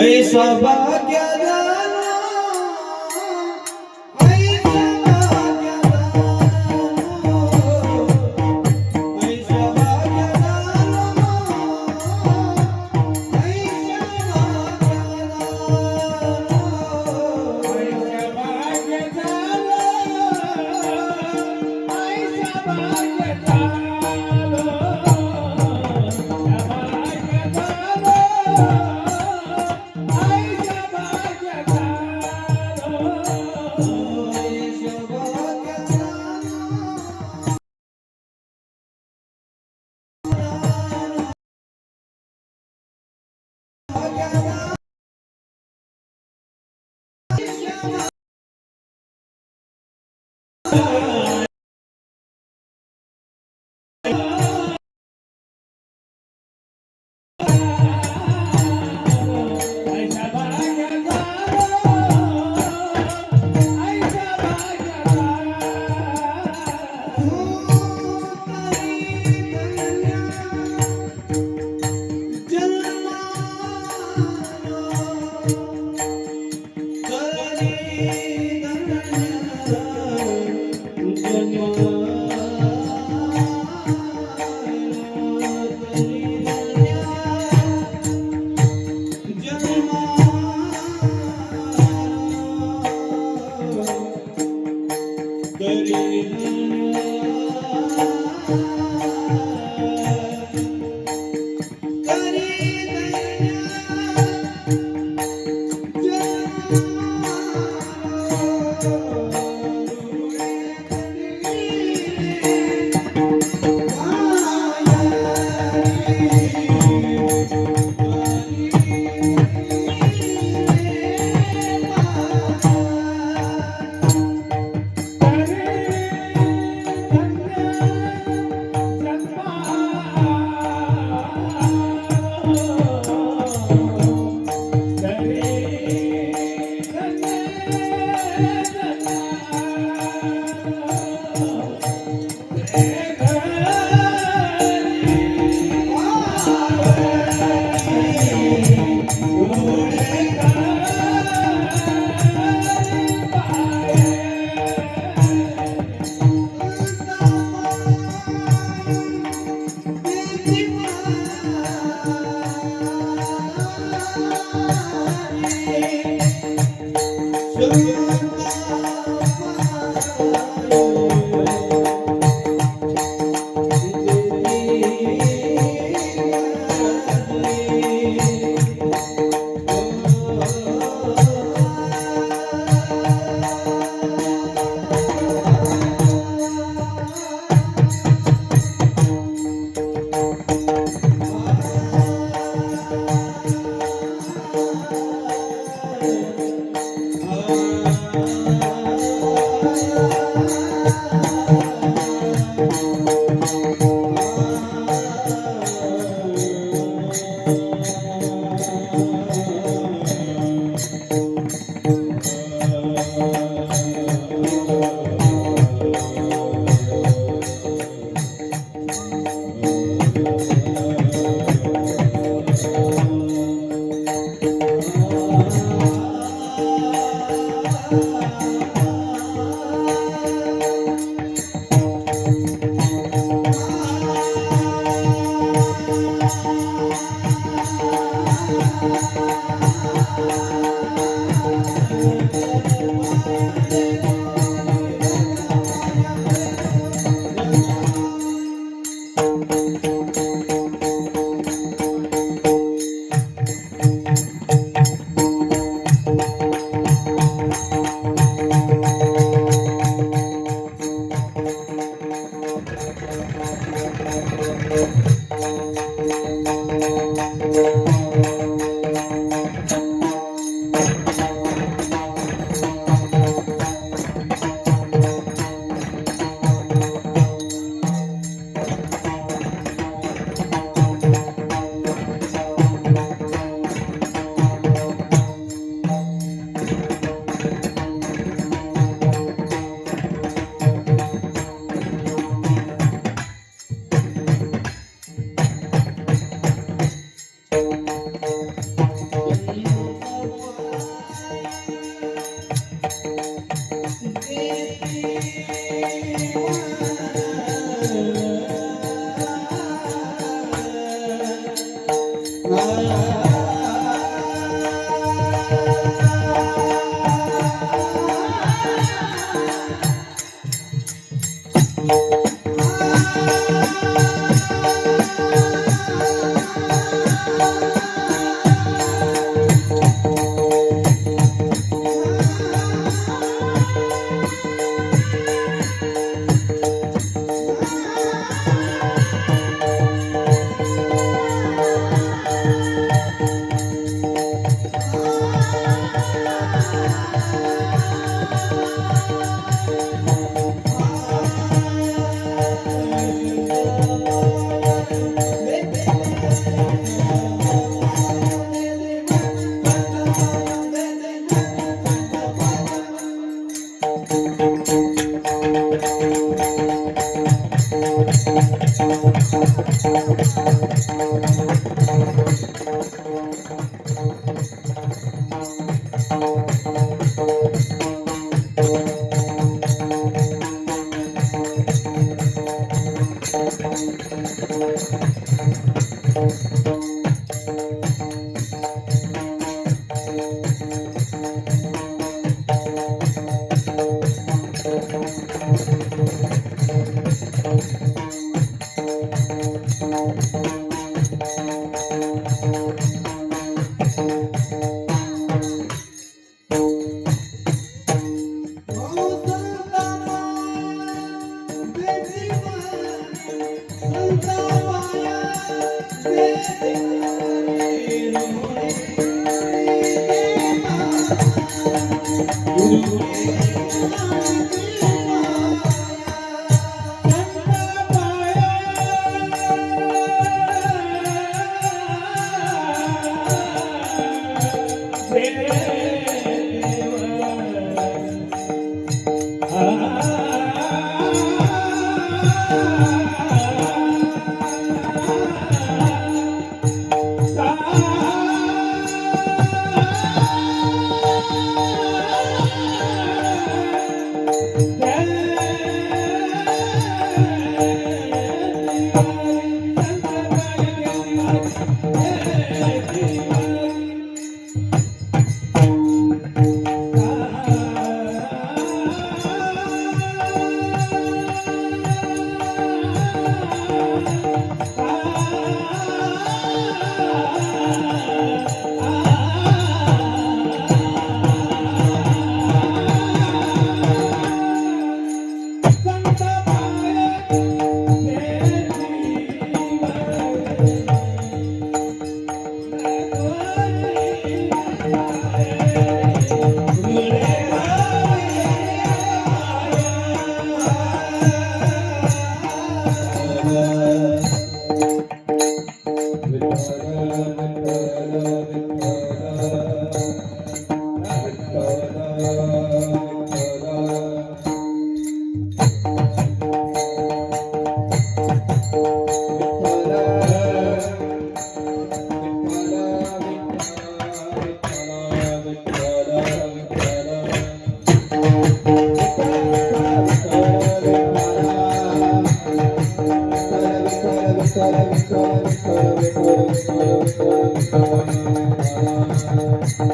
ऐसा भाग्य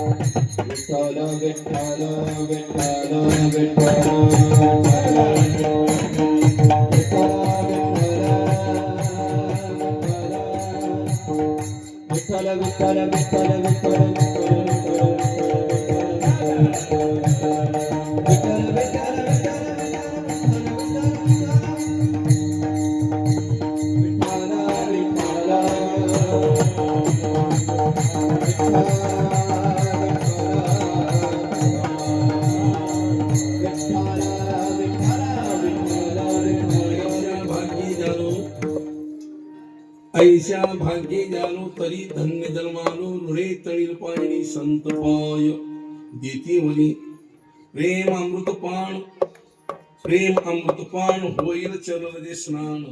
विठ्ठल विठ्ठल विठ्ठल विठ्ठल विठ्ठल ऐशा भाग्ये जालो तरी धन्य जन्मालो ऋणे तळील पायणी संत पाय देतीवरी प्रेम अमृतपान होईल चरलजे स्नान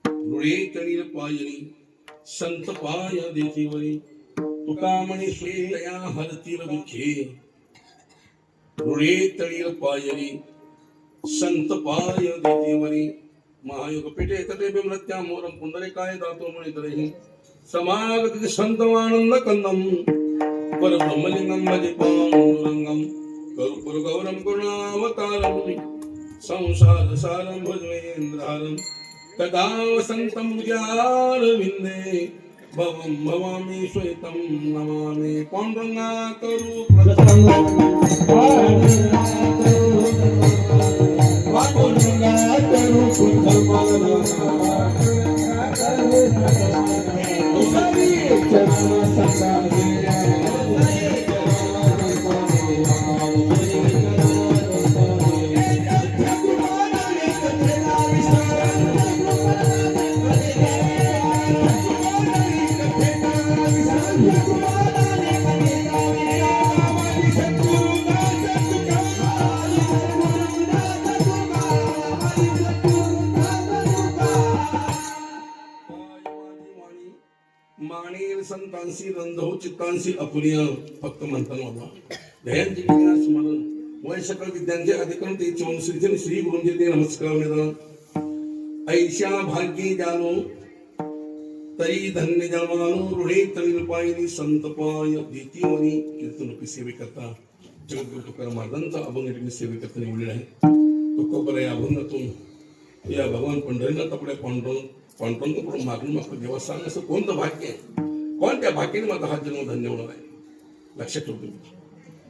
ऋणे तळील पायणी संत पाय देतीवरी तुका म्हणे श्रेया हरतील दुखे ऋणे तळील पायणी संत पाय देतीवरी महायोग पेटे तटे बिमृत्या मोरम पुंडलिकाय दातो मणितरेहि समागति संतमानंद कंदम पर ब्रह्मलिंगम भजे पांडुरंगम करुपुर गौरम करुणावतारम संसार सारम भजवेन्द्रारम तदा वसंतम मुजार विंदे भवम भवामी श्वेतम नमामि पांडुरंगा करू मानेर संतांशी रंधव चित्तांशी अपुर्य फक्त म्हणताना बाबा दयांची विज्ञान स्मरण वय सकल विद्यांचे अधिकरण ते चौन श्री श्री गुरुंचे ते नमस्कार निदान ऐशा भाग्ये जानो तरी धन्य जन्मानो ऋणे तळील पायनी संत पाय देतीवनी कीर्तन सेवे करता जगद्गुरु तुकाराम महाराजांचा अभंग सेवे करता निवडलेला आहे तुकोबर या अभंगातून या भगवान पंढरीनाथ आपल्या पांडुरंग मागून मागतो देवा सांग असं कोणतं भाग्य आहे कोणत्या भाग्याने माझा हा जन्म धन्य होणार आहे लक्षात ठेवतो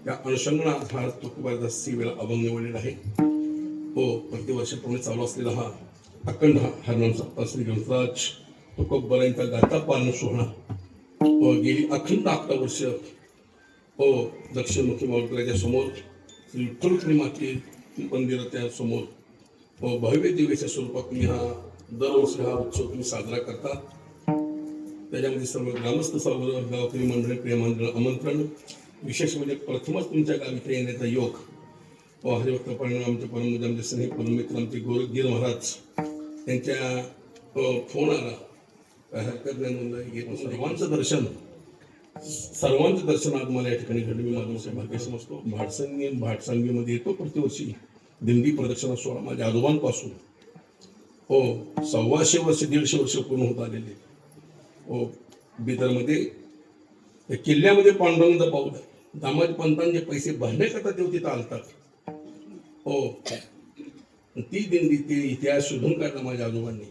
त्या अनुषंगाने हा तुकोबाचा सेवेला अभंग निवडलेला आहे हो प्रतिवर्षाप्रमाणे चालू असलेला हा अखंड हरनाम सप्ताह श्री गणराज तुकोबरांचा गाथा पालन सोहळा गेली अखंड 11 वर्ष हो दक्षिणमुखी माऊलीच्या समोर श्री विठ्ठल माते मंदिराच्या समोर हो भव्य दिव्याच्या स्वरूपात तुम्ही हा दरवर्षी हा उत्सव तुम्ही साजरा करता त्याच्यामध्ये सर्व ग्रामस्थ सर्व गावकरी मंडळी प्रेममंडळ आमंत्रण विशेष म्हणजे प्रथमच तुमच्या गावी येण्याचा योग व हरिभक्त परिणाम आमचे परमपूज्य आमचे स्नेही परममित्र आमचे गोरखगीर महाराज त्यांच्या फोन आला हरकत नाही सर्वांचं दर्शन आज मला या ठिकाणी घडलं मी माझं भाग्य समजतो भाटसंगीमध्ये येतो प्रतिवर्षी दिंडी प्रदक्षिणा सोहळा माझ्या आजोबांपासून हो 125 वर्ष 150 वर्ष पूर्ण होत आलेले हो बिदरमध्ये किल्ल्यामध्ये पांडुरंगाचा पाऊल आहे दामाजी पंतांचे पैसे भरण्याकरता ते तिथं आलतात हो ती दिंडी ते इतिहास शोधून काढला माझ्या आजोबांनी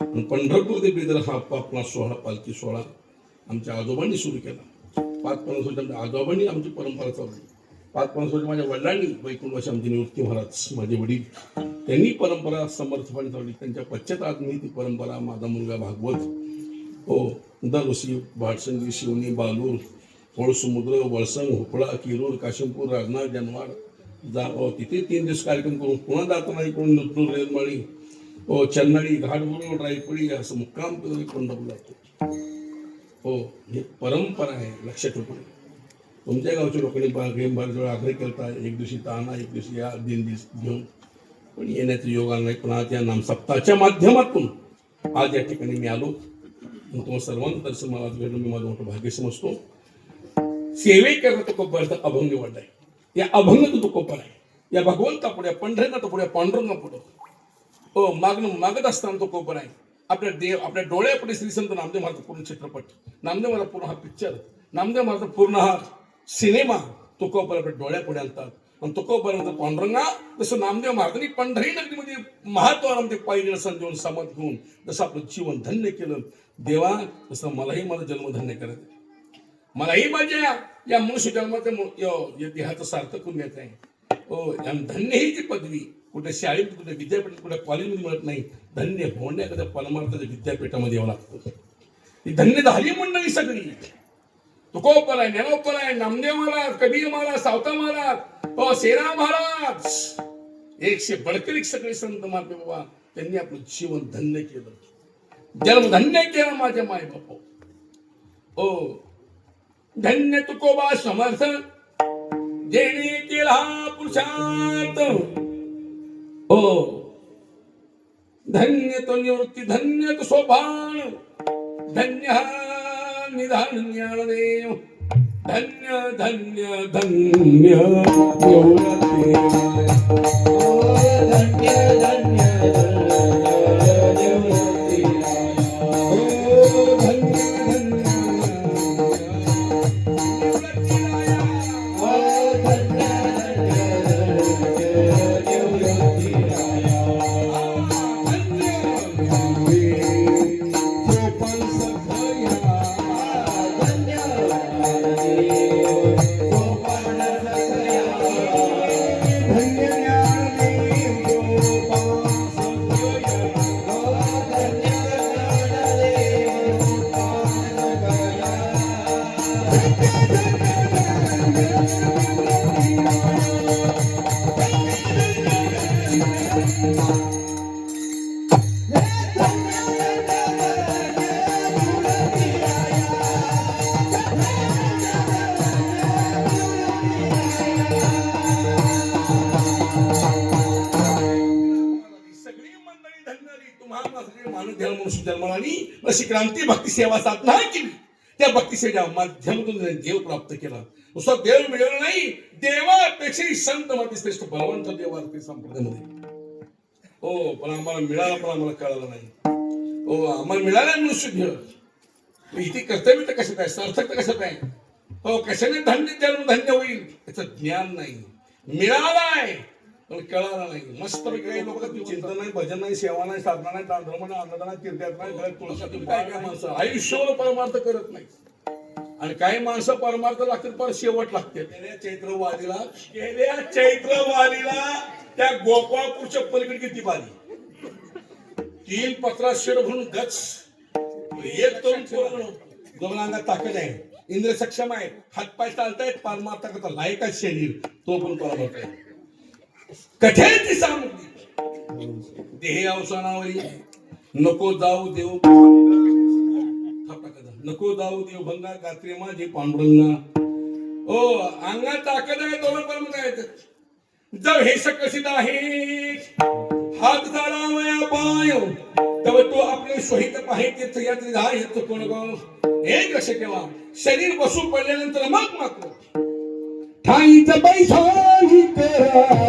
आणि पंढरपूर ते बिदर हा आपला सोहळा पालखी सोहळा आमच्या आजोबांनी सुरू केला 5-50 वर्ष आमच्या आजोबांनी आमची परंपरा चालवली 5-50 वर्ष माझ्या वडिलांनी वैकुंठ आमचे निवृत्ती महाराज माझे वडील त्यांनी परंपरा समर्थपणे चालवली त्यांच्या पश्चात आज मी ती परंपरा माझा मुलगा भागवत हो दरवर्षी भाटसंगी शिवणी बालूर होळसमुद्र वळसंग हुपळा किरूर काशिमपूर राजनाथ जनवाड तिथे 3 दिवस कार्यक्रम करून पुन्हा जाताना इकडून नृत्यूर रेलमाळी हो चन्नाळी घाटबुरुळ रायपळी असं मुक्काम पंढरपूर जातो हो ही परंपरा आहे लक्षात ठेवतो तुमच्या गावच्या लोकांनी बऱ्याच आग्रह केला एक दिवशी ताना एक दिवशी या दिंडी घेऊन पण येण्याचा योग आला नाही पण आज या नामसप्ताहाच्या माध्यमातून आज या ठिकाणी मी आलो तुम्हाला सर्वांचं दर्शन मला घडलं मी माझं मोठं भाग्य समजतो सेवे करता तो कोपऱ्याचा अभंग निवडलाय या अभंग तो कोपर आहे या भगवंता पुढे पंढरीनाथ पुढे पांडुरंगा पुढे हो मागत असताना तो कोपर आहे आपल्या डोळ्यापुढे श्री संत नामदेव महाराज पूर्ण चित्रपट नामदेव महाराज पूर्ण हा पिक्चर नामदेव महाराज पूर्ण हा सिनेमा तुकोपर्यंत डोळ्यापुढे आणतात आणि तुकोपर्यंत पांडुरंगा जसं नामदेव महाराजांनी पंढरी नगरीमध्ये महत्वारामध्ये पाहिजे संजीवन समत घेऊन जसं आपलं जीवन धन्य केलं देवा तसं मलाही माझं जन्म धन्य करायचं मलाही माझ्या या मनुष्य जन्माच्या या देहाचं सार्थक करून घ्यायचं आहे हो धन्य ही ती पदवी कुठे शाळेत कुठे विद्यापीठ कुठे कॉलेजमध्ये मिळत नाही धन्य होण्याकरता परमार्थाच्या विद्यापीठामध्ये यावं लागतं ही धन्य झाली मंडळी सगळी तुकोपर आहे ज्ञानोपर आहे नामदेव महाराज कबीर महाराज सावता महाराज हो सेना महाराज 100 बडकर सगळे संत महात्मे बाबा त्यांनी आपलं जीवन धन्य केलं जन्म धन्य केला माझ्या माय बाप ओ धन्य तुकोबा समर्थ जेणे केला पुरुषार्थ हो धन्य तो निवृत्ती धन्य तो सोपान धन्य निधान ज्ञानदेव धन्य धन्य धन्य निवृत्ती धन्य धन्य निवृत्ती अशी क्रांती भक्ती सेवा साधना केली त्या भक्ती सेवेच्या माध्यमातून देव प्राप्त केला नुसता देव मिळवला नाही देवापेक्षाही संत माती श्रेष्ठ बलवंत देव आरती संप्रदायामध्ये हो पण आम्हाला मिळाला पण आम्हाला कळालं नाही हो आम्हाला मिळालं मनुष्य इथे कर्तव्य तर कशात आहे सार्थक तर कशात आहे हो कशाने धन्य जन्म धन्य होईल त्याचं ज्ञान नाही मिळालाय पण कळाला नाही मस्त काही लोक चिंतन नाही भजन नाही सेवा नाही साधना नाही धर्म नाही अन्नदान नाही तीर्थयात नाही घरात तुळशी काय काय माणसं आयुष्यावर परमार्थ करत नाही आणि काही माणसं परमार्थ लागतात पण शेवट लागते गेल्या चैत्रवारीला त्या गोपाळपूरच्या पलीकडे किती बारी 3 पत्रा शेड भरून गच एक तरुण दोन अंगात ताकद आहे इंद्र सक्षम आहे हातपाय चालतायत परमार्थाकरता लायक आहे शरीर तो पण परमार्थ आहे कठेची सामग्री देह अवसानावरी नको जाऊ देव नको जाऊ देव भंगा गात्री माझे पांडुरंगा ओ अंगात ताकद आहे दोन परमत आहेत जव हे सकसित आहे हात झाला वया पाय तव तो आपले शोहित पाहे तीर्थ यात्री हा येतो कोण गाव एक लक्ष ठेवा शरीर बसून पडल्यानंतर मग मात्र ठाईच पैसा ही करा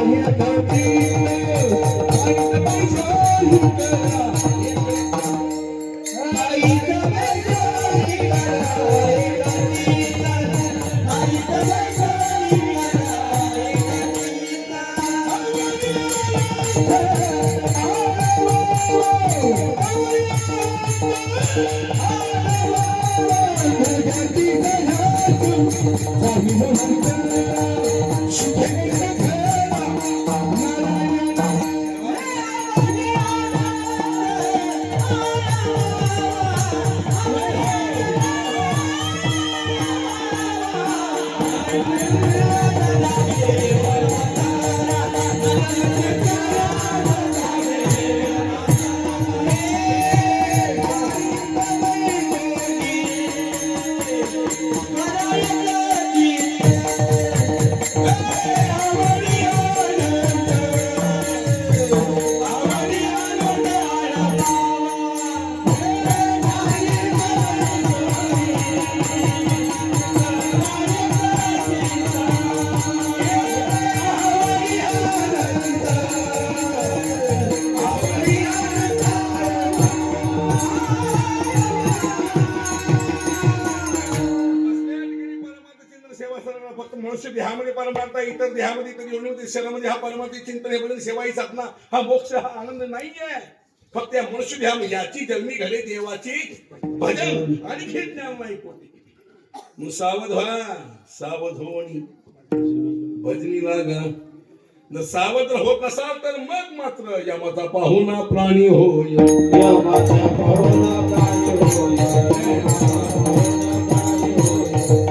देहामध्ये परमार्थ आहे, इतर देहामध्ये इतर योनीमध्ये शरीरामध्ये हा परमार्थ चिंतन हे भजन सेवा ही साधना हा मोक्ष हा आनंद नाहीये. फक्त या मनुष्य देहा याची जन्मी घडे देवाची भजन आणि घेत ज्ञान नाही कोटी. मग सावध व्हा, सावध हो आणि भजनी लागा. जर सावध होत नसाल तर मग मात्र यमाचा पाहुणा प्राणी होय. यमाचा पाहुणा प्राणी होय.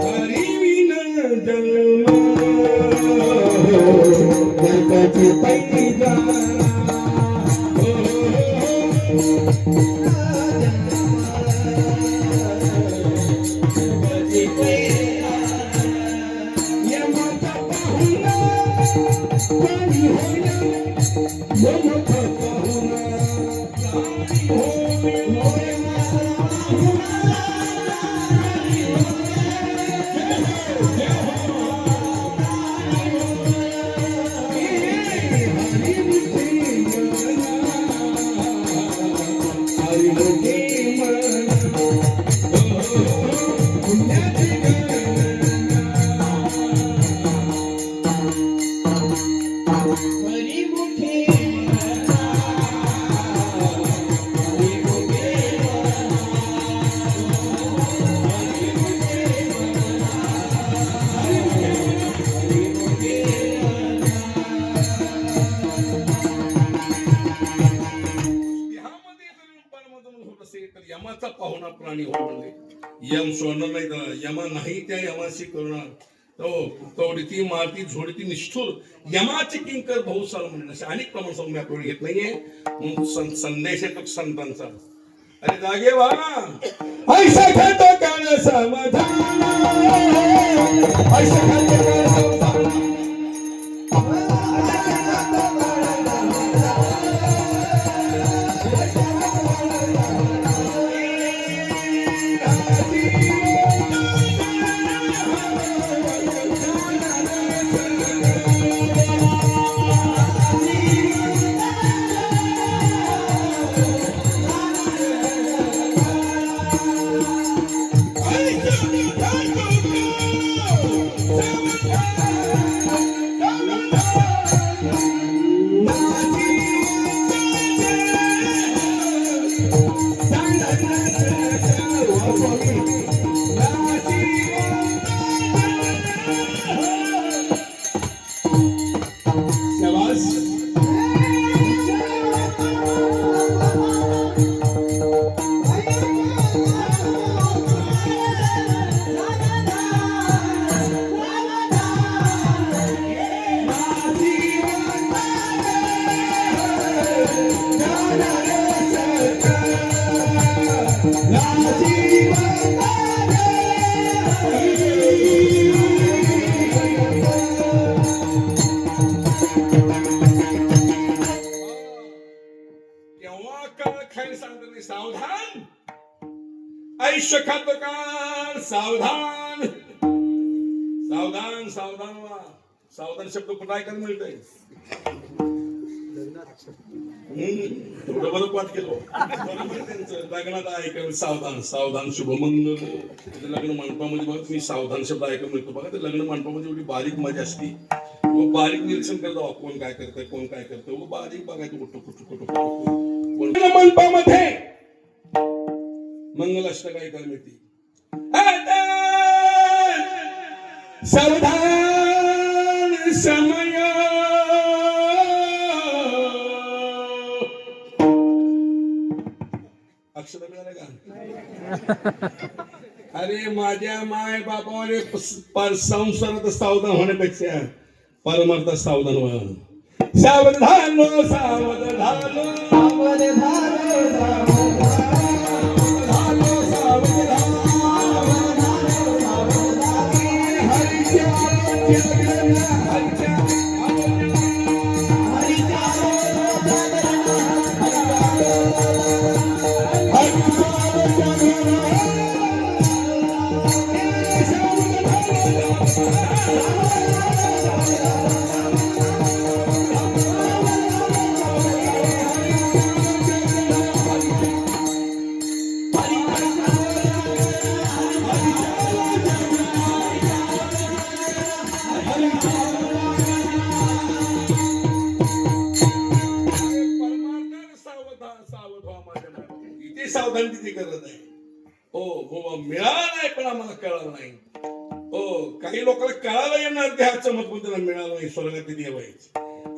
हरिविन जन्म नरकाची पैजा. यमाचा पाहुणा प्राणी होय. यमाचा पाहुणा प्राणी होय. यमाचा पाहुणा प्राणी हो म्हणजे यम सोडणार नाही त्याला. यमा नाही त्या यमाशी करणार तो तोडती मारती झोडती निष्ठुर यमाचे किंकर बहुसाल म्हणून असे अनेक प्रमाण सांगून मी आपल्याला घेत नाहीये. म्हणून संदेश येतो संतांचा. अरे जागे व्हा, ऐसा खातो काळ समाधान, ऐसा खातो काळ समाधान. सावधान, आयुष्य खातं काळ सावधान. सावधान सावधान व्हा. सावधान शब्द कुठं ऐकायला मिळतंय? एवढं बरं पाठ केलं. त्यांचं लग्नात ऐकायला सावधान सावधान शुभमंगल. लग्न मंडपामध्ये बघा तुम्ही सावधान शब्द ऐकायला मिळतो. बघा ते लग्न मंडपामध्ये एवढी बारीक मजा असते. बारीक निरीक्षण करतो कोण काय करतंय कोण काय करतंय. बारीक बघायचं कुठं कुठं कुठं कुठं मंडपामध्ये मंगल अष्टक ऐकायला मिळते. सावधान समय अक्षर मिळालं का? अरे माझ्या माय बापावाले संसारात सावधान होण्यापेक्षा परमार्थ सावधान व्हा. सावधान सावधान परमार्थाने सावध व्हा माझ्या मायबापांनो. इथे सावधानतेची गरज आहे. हो हो मिळाला नाही पण आम्हाला कळालं नाही. हो काही लोकांना कळालं येणार ते हा चमत्कार त्यांना मिळालं नाही. स्वर्गातील देव आहे,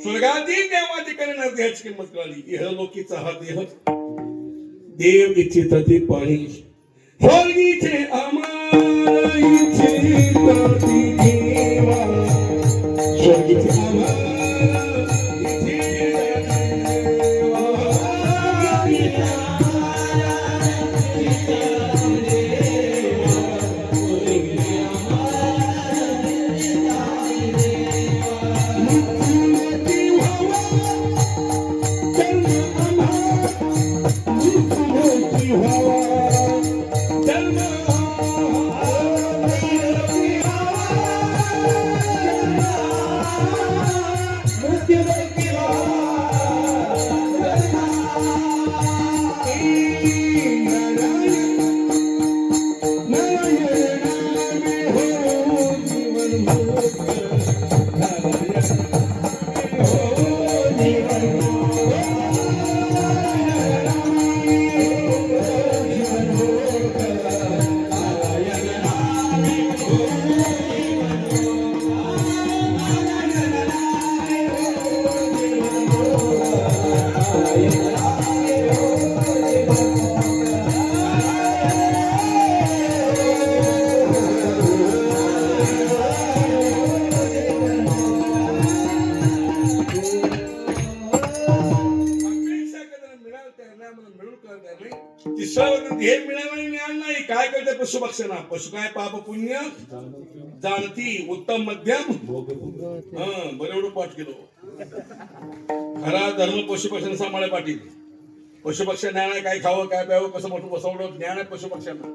स्वर्गातील देवाधिकारी नरदेहाची किंमत कळाली. इहलोकीचा हा देह देव इच्छित ते पाणी स्वर्गीचे आम्हाला इच्छित देवा स्वर्गीचे आम्हाला काय करते पशु पक्षांना पशु काय पाप पुण्य जाणती उत्तम मध्यम बरोबर पाठ केलो. खरा धर्म पशु पक्षांना सांभाळे पाटील. पशु पक्ष ज्ञान आहे काय खावं काय प्यावं कसं मोठं बसवलं ज्ञान आहे पशु पक्षांना.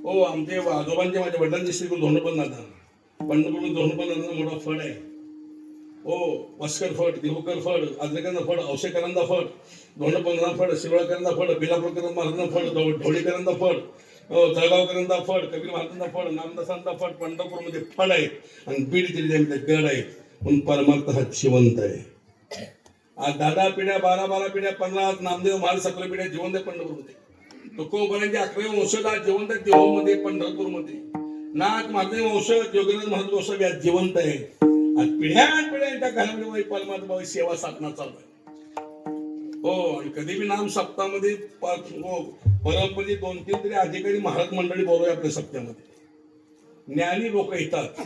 हो आमचे आजोबांचे माझ्या वडिलांचे श्री गुरु धोंडपंत दादा पंढरपूर धोंडपंत दादा मोठा फळ आहे. हो वस्कर फळ देहूकर फळ आजरेकरांना फळ औषधकरांना फळ धोंडपंतांना फळ शिरोळकरांना फळ बिलापूरकर महाराजांना फळ ढोळीकरांना फळ जळगावकरांचा फळ कबीर महाराजांचा फळ नामदासांचा फळ पंढरपूरमध्ये फळ आहे आणि बीड जिल्ह्यामध्ये गड आहे. म्हणून परमार्थ हा जिवंत आहे. आज 10 पिढ्या 12 पिढ्या 15 नामदेव महाराज 17 पिढ्या जिवंत आहे पंढरपूरमध्ये. तुकोबरांचे 11 वंशज आज जिवंत आहे देवामध्ये पंढरपूरमध्ये. नाथ महादेव वंशज योगीनाथ महाराज वंशज आज जिवंत आहे. आज पिढ्या पिढ्यांच्या घरामध्ये परमात्मा सेवा साधना चालू आहे. हो आणि कधी बी नाम सप्ताहामध्ये परमपणे 2-3 तरी अधिकारी महाराज मंडळी बोलवूया आपल्या सप्त्यामध्ये. ज्ञानी लोक येतात.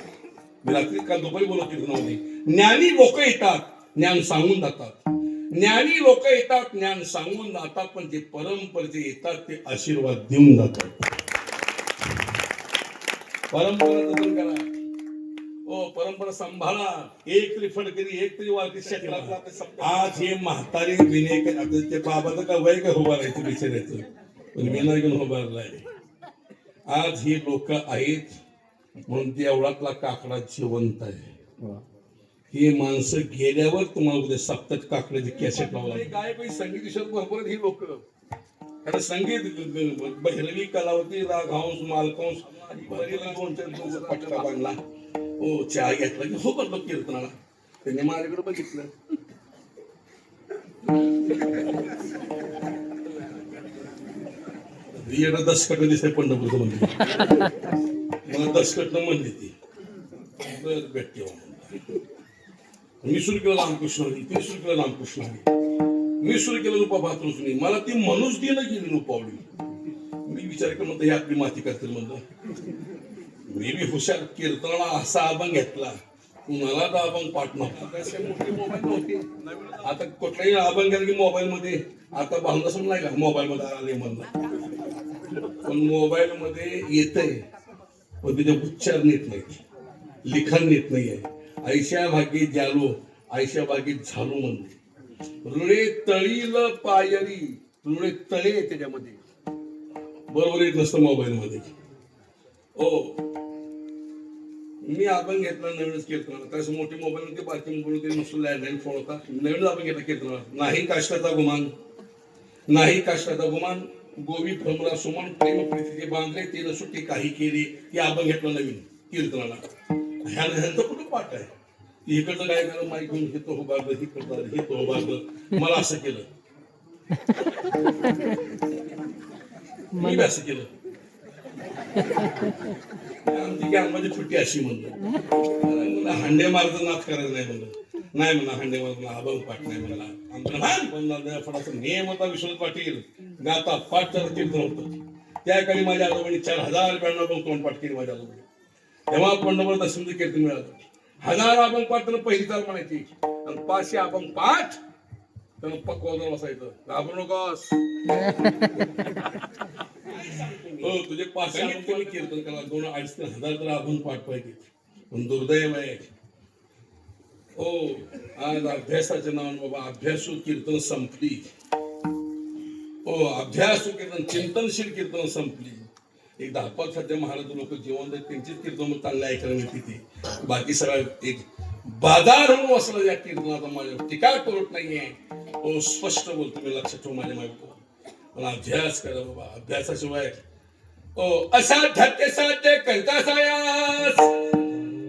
मी रात्री काल दुपारी बोलत कीर्तनामध्ये ज्ञानी लोक येतात ज्ञान सांगून जातात. ज्ञानी लोक येतात ज्ञान सांगून जातात पण जे परंपरेचे येतात ते आशीर्वाद देऊन जातात. परंपरा जतन करा. हो परंपरा सांभाळा. एक तरी फडकरी एक तरी वारकरी आज हे म्हातारी विनय ते बाबाचं का वय का उभा राहायचं बिचारायचं पण विनय घेऊन उभारलाय. आज ही लोक आहेत म्हणून देवळातला काकडा जिवंत आहे. ही माणसं गेल्यावर तुम्हाला उद्या सप्ताह काकड्याची कॅसेट लावला. काय काही संगीत विषयात भरपूर ही लोक कारण संगीत भैरवी कलावती रागहंस मालकंस पटका बांधला. हो चहा घेतला की हो बदलो कीर्तनाला त्यांनी माझ्याकडे बघितलं. दसकट दिसतंय पंढरपूरचं म्हणजे मला दसकट न म्हणली ती भेटते. मी सुरू केलं रामकृष्ण हरी ती सुरू केलं रामकृष्ण हरी मी सुरू केलं रूपा भातृष्णी मला ती मनुष्य दिलं गेली रूपावली. मी विचार केला म्हणतो हे आपली माती करतील म्हणलं. मी बी हुशार कीर्तनाला असा अभंग घेतला कुणाला तर अभंग पाठ नव्हता. मोठी मोबाईल नव्हती. आता कुठलाही अभंग घ्याल की मोबाईल मध्ये आता बांधला समज नाही का मोबाईल मध्ये आले म्हणलं पण मोबाईल मध्ये येतंय पण तिथे उच्चार नीट नाही लिखाण नीट नाही आहे. ऐशा भागी जालो ऐशा भागी झालो म्हणते रुळे तळील पायरी रुळे तळे त्याच्यामध्ये बरोबर येत नसतं मोबाईल मध्ये. हो मी अभंग घेतला नवीनच कीर्तनाला त्यास मोठी मोबाईल होते बाकी मोबाईल होते नुसतं लँडलाईन फोन होता. नवीन अभंग घेतला कीर्तनाला नाही काष्टाचा गुमान नाही काष्टाचा गुमान गोवी भ्रमरा सुमन प्रेम प्रीतीचे बांधले ते सुट्टी काही केली हे अभंग घेतला नवीन कीर्तनाला. ह्यांचं कुठं पाठ आहे? इकडचं काय करा माईक घेऊन हे तो उभारलं, हे करतात, हे तो उभारलं, मला असं केलं, मी असं केलं. आमची गॅंगमध्ये फुटी अशी म्हणलं, हांडे मारत नाच करायचं नाही म्हणलं. नाही म्हणा हांडे मारत अभंग पाठ नाही म्हणला. आमचं फडाचा नियम होता. विश्वनाथ पाटील गाता पाठचं कीर्तन होतं. त्या काळी माझ्या आजोबांनी 4000 ब्याण्णव अभंग तोंड पाठ केली माझ्या आजोबांनी. तेव्हा पंढरपूर दशमीचं कीर्तन मिळालं. 1000 अभंग पाठ तर पहिली चाल म्हणायची आणि 500 अभंग पाठ तर पक्वावर बसायचं. घाबरू नकोस, हो तुझे 500 अभंग कीर्तन करा, 2 2.5 3 हजार तर अभंग पाठ पाहिजे. पण दुर्दैव आहे हो, आज अभ्यासाच्या नावानं बाबा अभ्यासू कीर्तन संपली. हो अभ्यासू कीर्तन, चिंतनशील कीर्तन संपली. एक 10-5 सध्या महाराज लोक जिवंत आहेत, त्यांचीच कीर्तन चांगले ऐकायला मिळते ती. बाकी सगळं एक बाजार होऊन बसला या कीर्तनाचा. माझ्या टीका करत नाहीये, हो स्पष्ट बोलतो मी, लक्षात ठेवू माझ्या माहिती. पण अभ्यास करा बाबा, अभ्यासाशिवाय हो असाध्य साध्य करता सायास,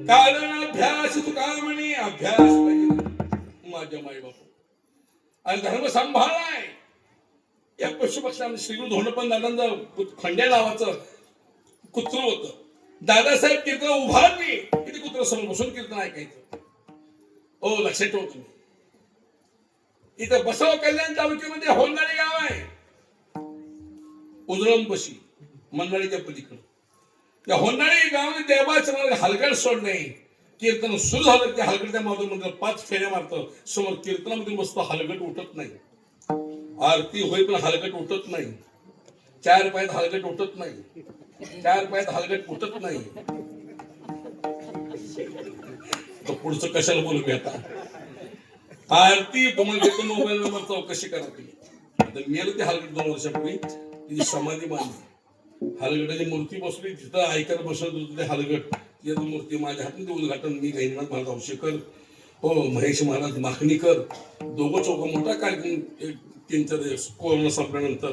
कारण अभ्यास तुका म्हणे, अभ्यास पाहिजे माझ्या माई बापू. आणि धर्म सांभाळलाय. या पशुपक्षाने श्रीगुरु धोंडपंत दादांचं खंड्या नावाचं कुत्र होतं. दादासाहेब कीर्तन उभारली किती कुत्र समोर बसून कीर्तन ऐकायचं. हो लक्षात ठेवा तुम्ही. इथं बसव कल्याण तालुक्यामध्ये होलनाळी गाव आहे, उजळंबशी मंडळीच्या पलीकडे. त्या होलनाळी गावामध्ये देवाचं हलगड सोड नाही. कीर्तन सुरू झालं त्या हलगडच्या माधुर मंदिर 5 फेऱ्या मारतं. समोर कीर्तनामध्ये बसतो, हलगड उठत नाही. आरती होई पण हलगट उठत नाही. 4 पायात हलगट उठत नाही. 4 पायात हलगट उठत नाही. तो पुढचं कशाला बोलू मी आता. आरती तुम्हाला देतो, मोबाईल नंबर चौकशी करा तुम्ही. आता मेलं ते हलगट 2 वर्षापूर्वी तिची समाधी बांधली. हलगटाची मूर्ती बसली तिथं, ऐकायला बसत होतं ते हलगट. ती मूर्ती माझ्या हातून उद्घाटन मी गहिनीनाथ महाराज औशेकर, हो महेश महाराज माखणीकर, दोघं चौघं मोठा कार्यक्रम. त्यांच्या कोरोना संपल्यानंतर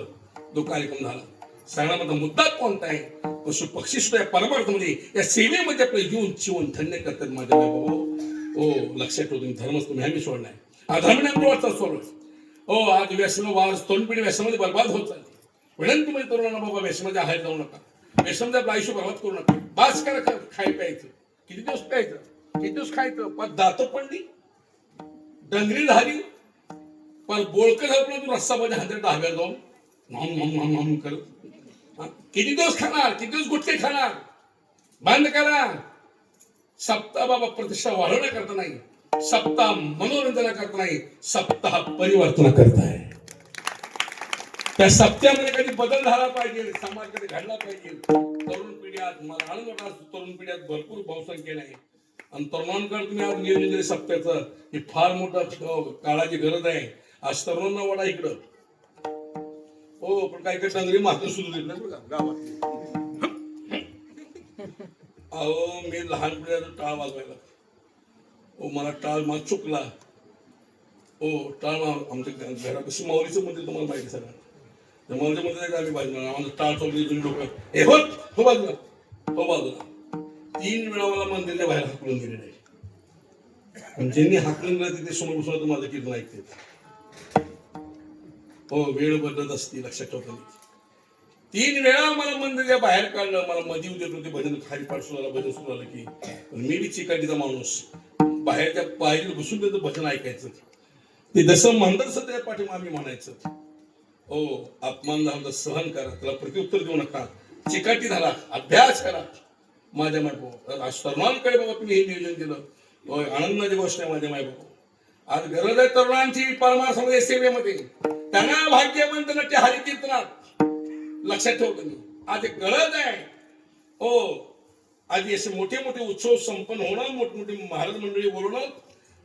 तो कार्यक्रम झाला. सांगण्याचा मुद्दा कोणता आहे? पशु पक्षी सुद्धा परमार्थमध्ये या सेवेमध्ये आपलं जीवन जीवन धन्य करतात माझ्या बाबा. हो लक्षात ठेवतो तुम्ही, धर्मच तुम्ही आम्ही सोडलाय. अधर्मनाचा सोडलं. हो आज व्यसन वार तरुण पिढी व्यसनामध्ये बर्बाद होत चालली. विनंती म्हणजे तरुणांना बाबा व्यसनाच्या आहार जाऊ नका. व्यसनामध्ये आपलं आयुष्य बर्बाद करू नका. बास करा खाय प्यायचं. किती दिवस प्यायचं, किती दिवस खायचं. पण दात पडली, डंगरी झाली, पण बोळकं झालं तू रस्ता मध्ये हातात डाव्या जाऊन हम करत. किती दिवस खाणार, किती दिवस गुटखे खाणार. बंद करा. सप्ताह बाबा प्रतिष्ठा वाढवण्याकरता नाही, सप्ताह मनोरंजनाकरता नाही, सप्ताह परिवर्तन करता आहे. त्या सप्त्यामध्ये कधी बदल झाला पाहिजे, समाज कधी घडला पाहिजे. तरुण पिढ्यात मला आनंद होता, तरुण पिढ्यात भरपूर बहुसंख्येने आहे. आणि तरुणांकडे तुम्ही आज नियोजन सप्त्याचं हे फार मोठं काळाची गरज आहे. आज तरुणांना वाडा इकडं. हो पण काही काही डंगरी मात्र सुरू देत नाही बघा गावात. अहो मी लहानपणी टाळ वाजवायला. हो मला टाळ मला चुकला. हो टाळ आमच्या घरापाशी माऊलीचं मंदिर तुम्हाला माहिती सगळं. त्या माऊलीच्या मंदिरात आम्ही बाजूला आम्हाला टाळ चौकली तुम्ही लोक हे होत हो बाजूला, हो बाजूला. 3 वेळा मला मंदिरच्या बाहेर हाकलून दिले नाही. आणि ज्यांनी हाकलून दिलं तिथे समोर बसून माझं कीर्तन ऐकते. हो वेळ बदलत असते, लक्षात ठेवता. 3 वेळा मला मंदिराच्या बाहेर काढलं. मला मध्ये देत होते भजन, खाली पाठ सुरू झालं, भजन सुरू झालं की. मी बी चिकाटीचा माणूस, बाहेरच्या पायरीला बसून त्याचं भजन ऐकायचं. ते जसं म्हणतात तसं त्या पाठीमा आम्ही म्हणायचं. हो अपमान झाला तर सहन करा, त्याला प्रत्युत्तर देऊ नका. चिकाटी झाला, अभ्यास करा. माझ्या मायबाबा तरुणांकडे बाबा तुम्ही हे नियोजन दिलं, होय आनंदाची गोष्ट आहे माझ्या मायबाबा. आज गरज आहे तरुणांची परमार्थामध्ये सेवेमध्ये. त्यांना भाग्यवंत नटे हरिकीर्तनात. लक्षात ठेवतो मी, आज एक गरज आहे. हो आज असे मोठे मोठे उत्सव संपन्न होणं, मोठमोठी महाराज मंडळी बोलवणं,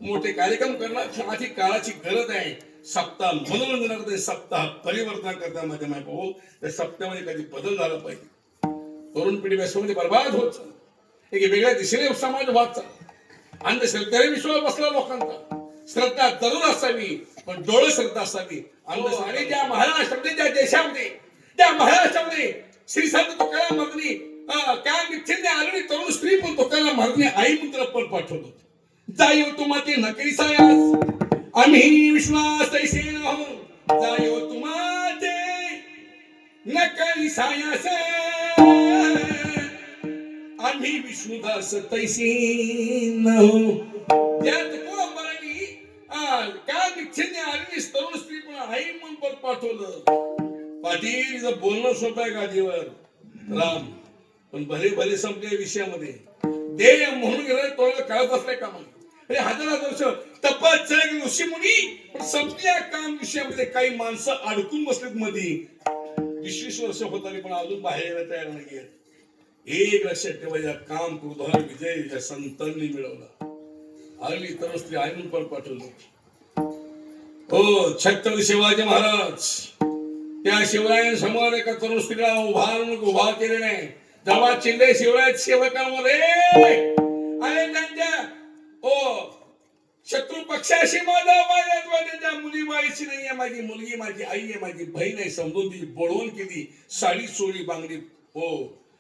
मोठे कार्यक्रम करणं, आधी काळाची गरज आहे. सप्ताह मनोरंजनाकरता, सप्ताह परिवर्तनाकरता माझ्या मायबाबा. त्या सप्त्यामध्ये कधी बदल झाला पाहिजे. तरुण पिढी व्यसनामध्ये बर्बाद होत चाल. एक वेगळ्या दिशेने समाज वाद चाल. अंधश्रद्धेने विश्वास बसला लोकांचा. श्रद्धा जरूर असावी पण डोळे श्रद्धा असावी. आणि त्या महाराष्ट्रामध्ये, त्या देशामध्ये, त्या महाराष्ट्रामध्ये श्री संत तुकाराम महाराजांनी काय निश्चित आलेली तरुण स्त्री पण तुकाराम महाराजने आई मंत्र पण पाठवलं. जायो तुम्हा ते नकरी सायास आम्ही विश्वास तैसे न हो. जायो तुम्हा ते नकरी सायास आम्ही विष्णुदास तैसे न हो. त्या तुकोबारांनी काय निश्चित आलेली तरुण स्त्री पण आई मंत्र पाठवलं. पाटील इथं बोलणं सोपं आहे गादीवर राम, पण भले भले संपल्या विषयामध्ये देह म्हणून गेलं तोला कळत असल्या कामाला. अरे हजार वर्ष तपश्चर्या ऋषी मुनी, पण संपल्या काम विषयामध्ये काही माणसं अडकून बसलेत मध्ये. 20 वर्ष होताना पण अजून बाहेर यायला तयार नाही. एक लक्षात ठेवायचा, काम क्रोधावर विजय या संतांनी मिळवला. आली तर स्त्री आयन पण पाठवली. हो छत्रपती शिवाजी महाराज त्या शिवरायांसमोर एका तरुण स्त्रीला उभा केले नाही. जेव्हा चिंदे शिवराय सेवकांमध्ये आणि त्यांच्या शत्रू पक्षाशी माझा त्यांच्या मुलीबाईची नाही आहे, माझी मुलगी माझी आई आहे, माझी बहीण आहे समजून ती बोलवून केली. साडी चोळी बांगडी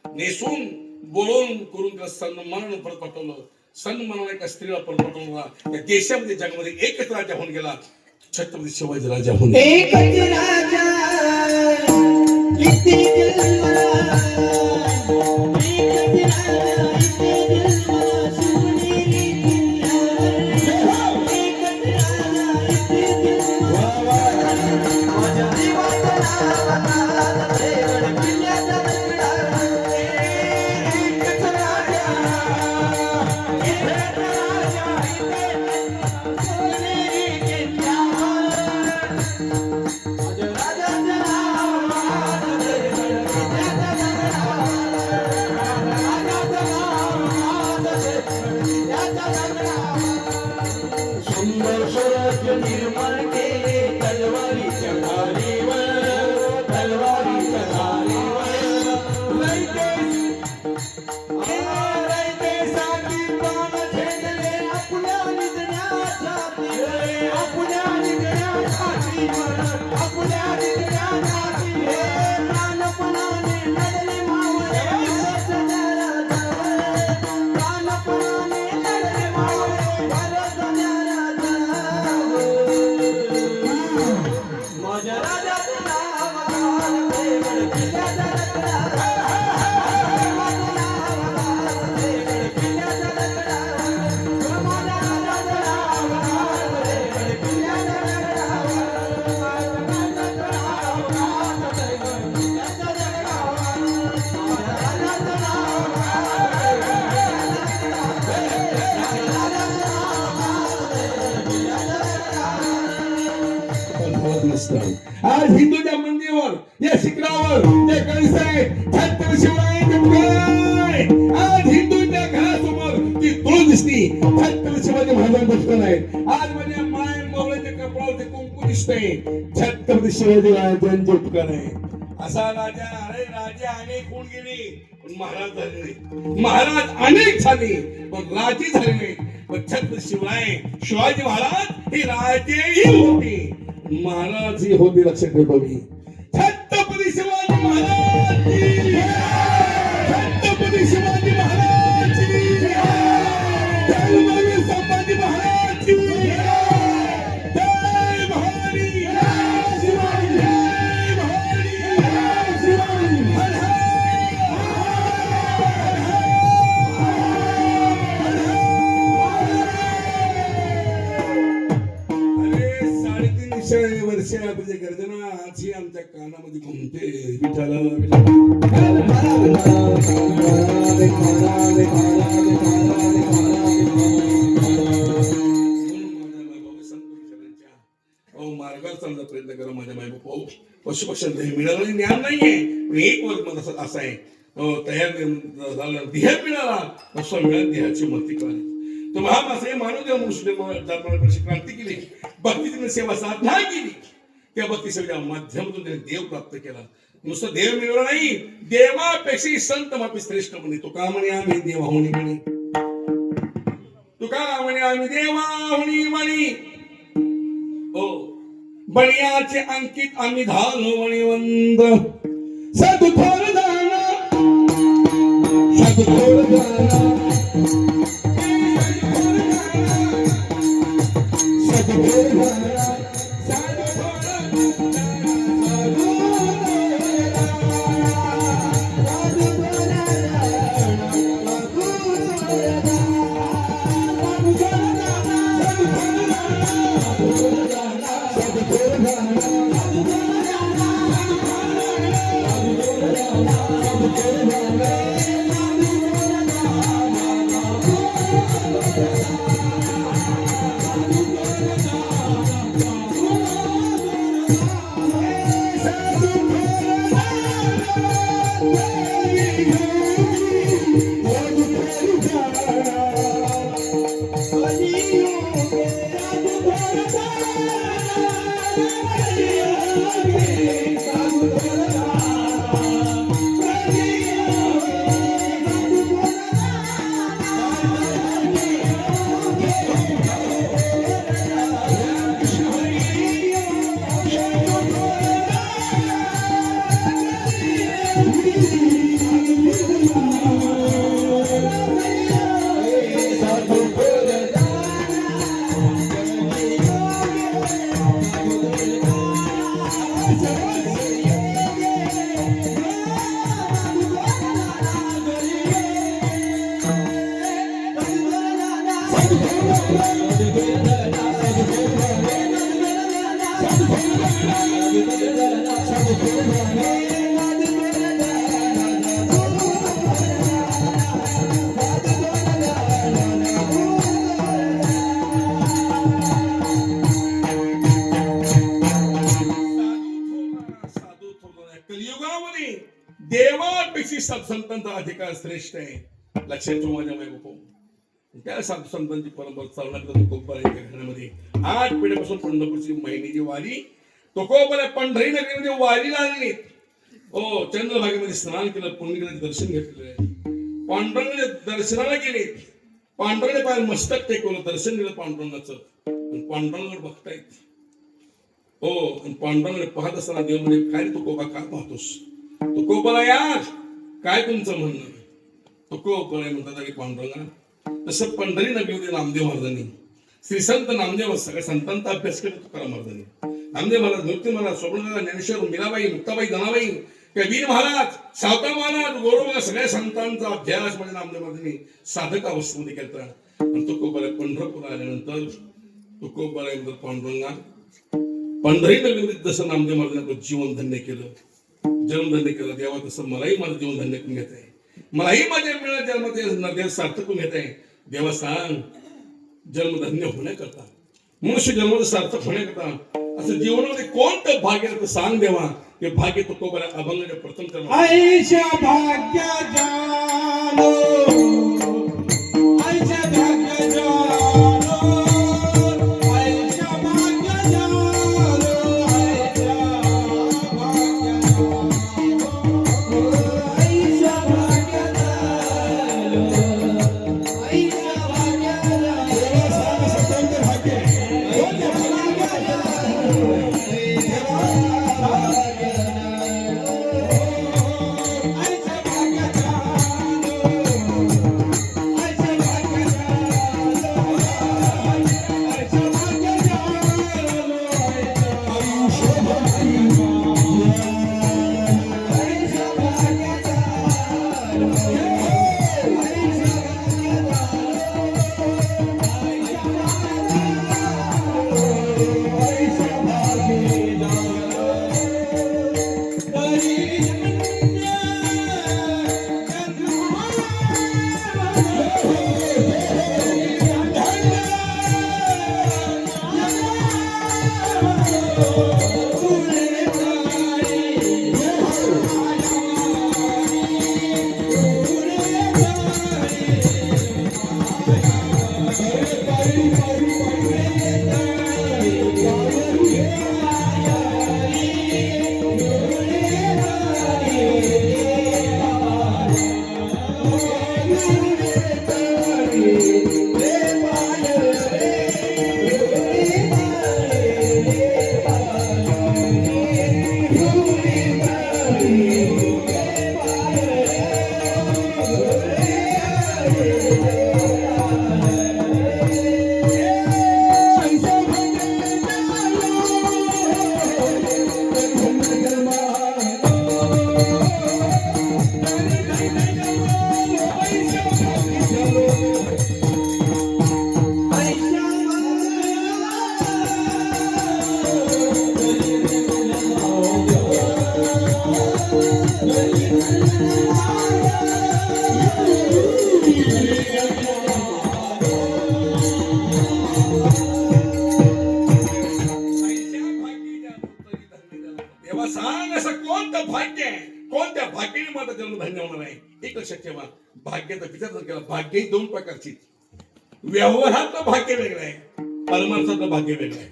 नेसून बोलवून करून त्याला सन्मान परत पाठवलं. सन्मानाने एका स्त्रीला परत पाठवला. त्या देशामध्ये जगामध्ये एकच राजा होऊन गेला, छत्रपती शिवाजी राजा होऊन. एकच राजा किती जन्मला, एकच राजा किती जन्मला, शिवनेरी किल्ला, एकच राजा किती जन्मला, माझ्या जीवाला देवळ किल्ल्याचा रगडा, एकच राजा, एकच राजा, शिवनेरी किल्ला. सुंदर स्वराज्य निर्माण केले तलवारीच्या धारेवर, तलवारीच्या धारेवर. रयतेसाठी प्राण झेलले आपल्या निधण्यासाठी, आपल्या निधण्यासाठी, आपल्या निधण्यासाठी. प्राणपणाने लढले मावळे भारताच्या राजावर, प्राणपणाने लढले मावळे भारताच्या राजावर. माझ्या राजाचं नाव घाल देवळ किल्ल्याचा रगडा, माझं नाव घाल देवळ किल्ल्याचा रगडा, माझ्या राजाचं नाव घाल देवळ किल्ल्याचा रगडा, माझ्या राजाचं नाव घाल देवळ किल्ल्याचा रगडा, माझ्या राजाचं नाव घाल आज हिंदूच्या मंदिरावर या शिखरावर जे कळस आहे छत्रपती शिवरायांचे पुतळे. आज हिंदूच्या घरासमोर ती तुळ दिसती, छत्रपती शिवाजी महाराजांचे पुतळे आहेत. आज माझ्या माय मोहळ्याच्या कपडावर ते कुंकू दिसतंय, छत्रपती शिवाजी महाराजांचे पुतळे आहे. असा राजा, अरे राजे अनेक होऊन गेले पण महाराज झाले नाही. महाराज अनेक झाले पण राजे झाले नाही. पण छत्रपती शिवाजी महाराज हे राजेही होते, महाराजही होते. लक्षात ठेवा मी. छत्रपती शिवाजी महाराज की जय, छत्रपती शिवाजी महाराज की जय, छत्रपती संभाजी महाराज की जय, जय भवानी, जय शिवाजी, जय भवानी, जय शिवाजी, हर हर. वर्षापूर्वी गर्जना आजही आमच्या कानामध्ये घुमते. विठाला मार्गावर चालण्याचा प्रयत्न करा माझ्या मायबापा. पशु पक्ष्यांना मिळालं ज्ञान नाहीये पण एक वर्ग मला असा आहे, तयार झाला देह मिळाला असा मिळाला देहाची मती कळली. तो महामासे मानवदेव मुस्लिम क्रांती केली, भक्तीची सेवा साधना केली. त्या भक्ती सेवेच्या माध्यमातून त्याने देव प्राप्त केला. नुसतं देव मिळवलं नाही, देवापेक्षा संत मापी श्रेष्ठ म्हणे. तुका म्हणे आम्ही देवाहुनी म्हणे, तुका म्हणे आम्ही देवाहुनी म्हणे. हो बळीयाचे अंकित आम्ही झालो म्हणे वंद. सदुथोर दाना सद्गुरु गाणं सद्गुरु गाणं कलियुगामध्ये देवापेक्षा सत्संतांचा अधिकार श्रेष्ठ आहे. लक्षात ठेवा माझ्या बायको. त्या साधू संतांची परंपरा चालणार तुकोबाच्या घराण्यामध्ये 8 पिढ्यापासून पंढरपूरची महिन्याची वारी तुकोबाला पंढरी नगरीमध्ये वारीला आणली. हो, चंद्रभागेमध्ये स्नान केलं, पुण्यगिरीचं दर्शन घेतलेलं आहे. पांडुरंगाच्या दर्शनाला गेले, पांडुरंगाने पाय मस्तक टेकवलं, दर्शन दिलं पांडुरंगाचं. आणि पांडुरंगाकडे बघतायत. हो, आणि पांडुरंगाने पाहत असताना देव म्हणजे काय रे तुकोबा, का पाहतोस? तुकोबाला यार काय तुमचं म्हणणं? तुकोबा म्हणतात अरे पांडुरंगा, तसं पंढरी नगरीमध्ये नामदेव महाराजांनी श्री संत नामदेव सगळ्या संतांचा अभ्यास केला. तुकाराम महाराजांनी, नामदेव महाराज, नृत्य महाराज, स्वप्नदादा, ज्ञानेश्वर, मीराबाई, मुक्ताबाई, धनाबाई, कबीर महाराज, सावता महाराज, गौरव, सगळ्या संतांचा अभ्यास म्हणजे नामदेव महाराजांनी साधक अवस्थेमध्ये केला. आणि तुकोबाला पंढरपूर आल्यानंतर तुकोबाला पांडुरंगा पंढरी नगरीमध्ये जसं नामदेव महाराजांनी जीवन धन्य केलं, जन्मधन्य केलं, देवा तसं मलाही माझं जीवन धन्य करून घेत आहे. मलाही माझ्या मिळाल्या जन्मात सार्थक करून घेत आहे. देवा सांग, जन्मधन्य होण्याकरता, मनुष्य जन्म सार्थक होण्याकरता असं जीवनामध्ये कोणतं भाग्य आहे तर सांग देवा. हे भाग्य तुकोबाला अभंगाच्या प्रथम कर्म आईच्या भाग्य जानो, आईच्या भाग्य जानो, आईच्या भाग्य जानो, आईच्या भाग्य जानो, आईच्या भाग्य जानो, आईच्या भाग्य जानो. सर्व सत्यांचे भाग्य, कोणत्या भाग्य जानो, एक लक्षात ठेवा, भाग्याचा विचार जर केला, भाग्य ही दोन प्रकारची. व्यवहारातलं भाग्य वेगळं आहे, परमार्थातलं भाग्य वेगळं आहे.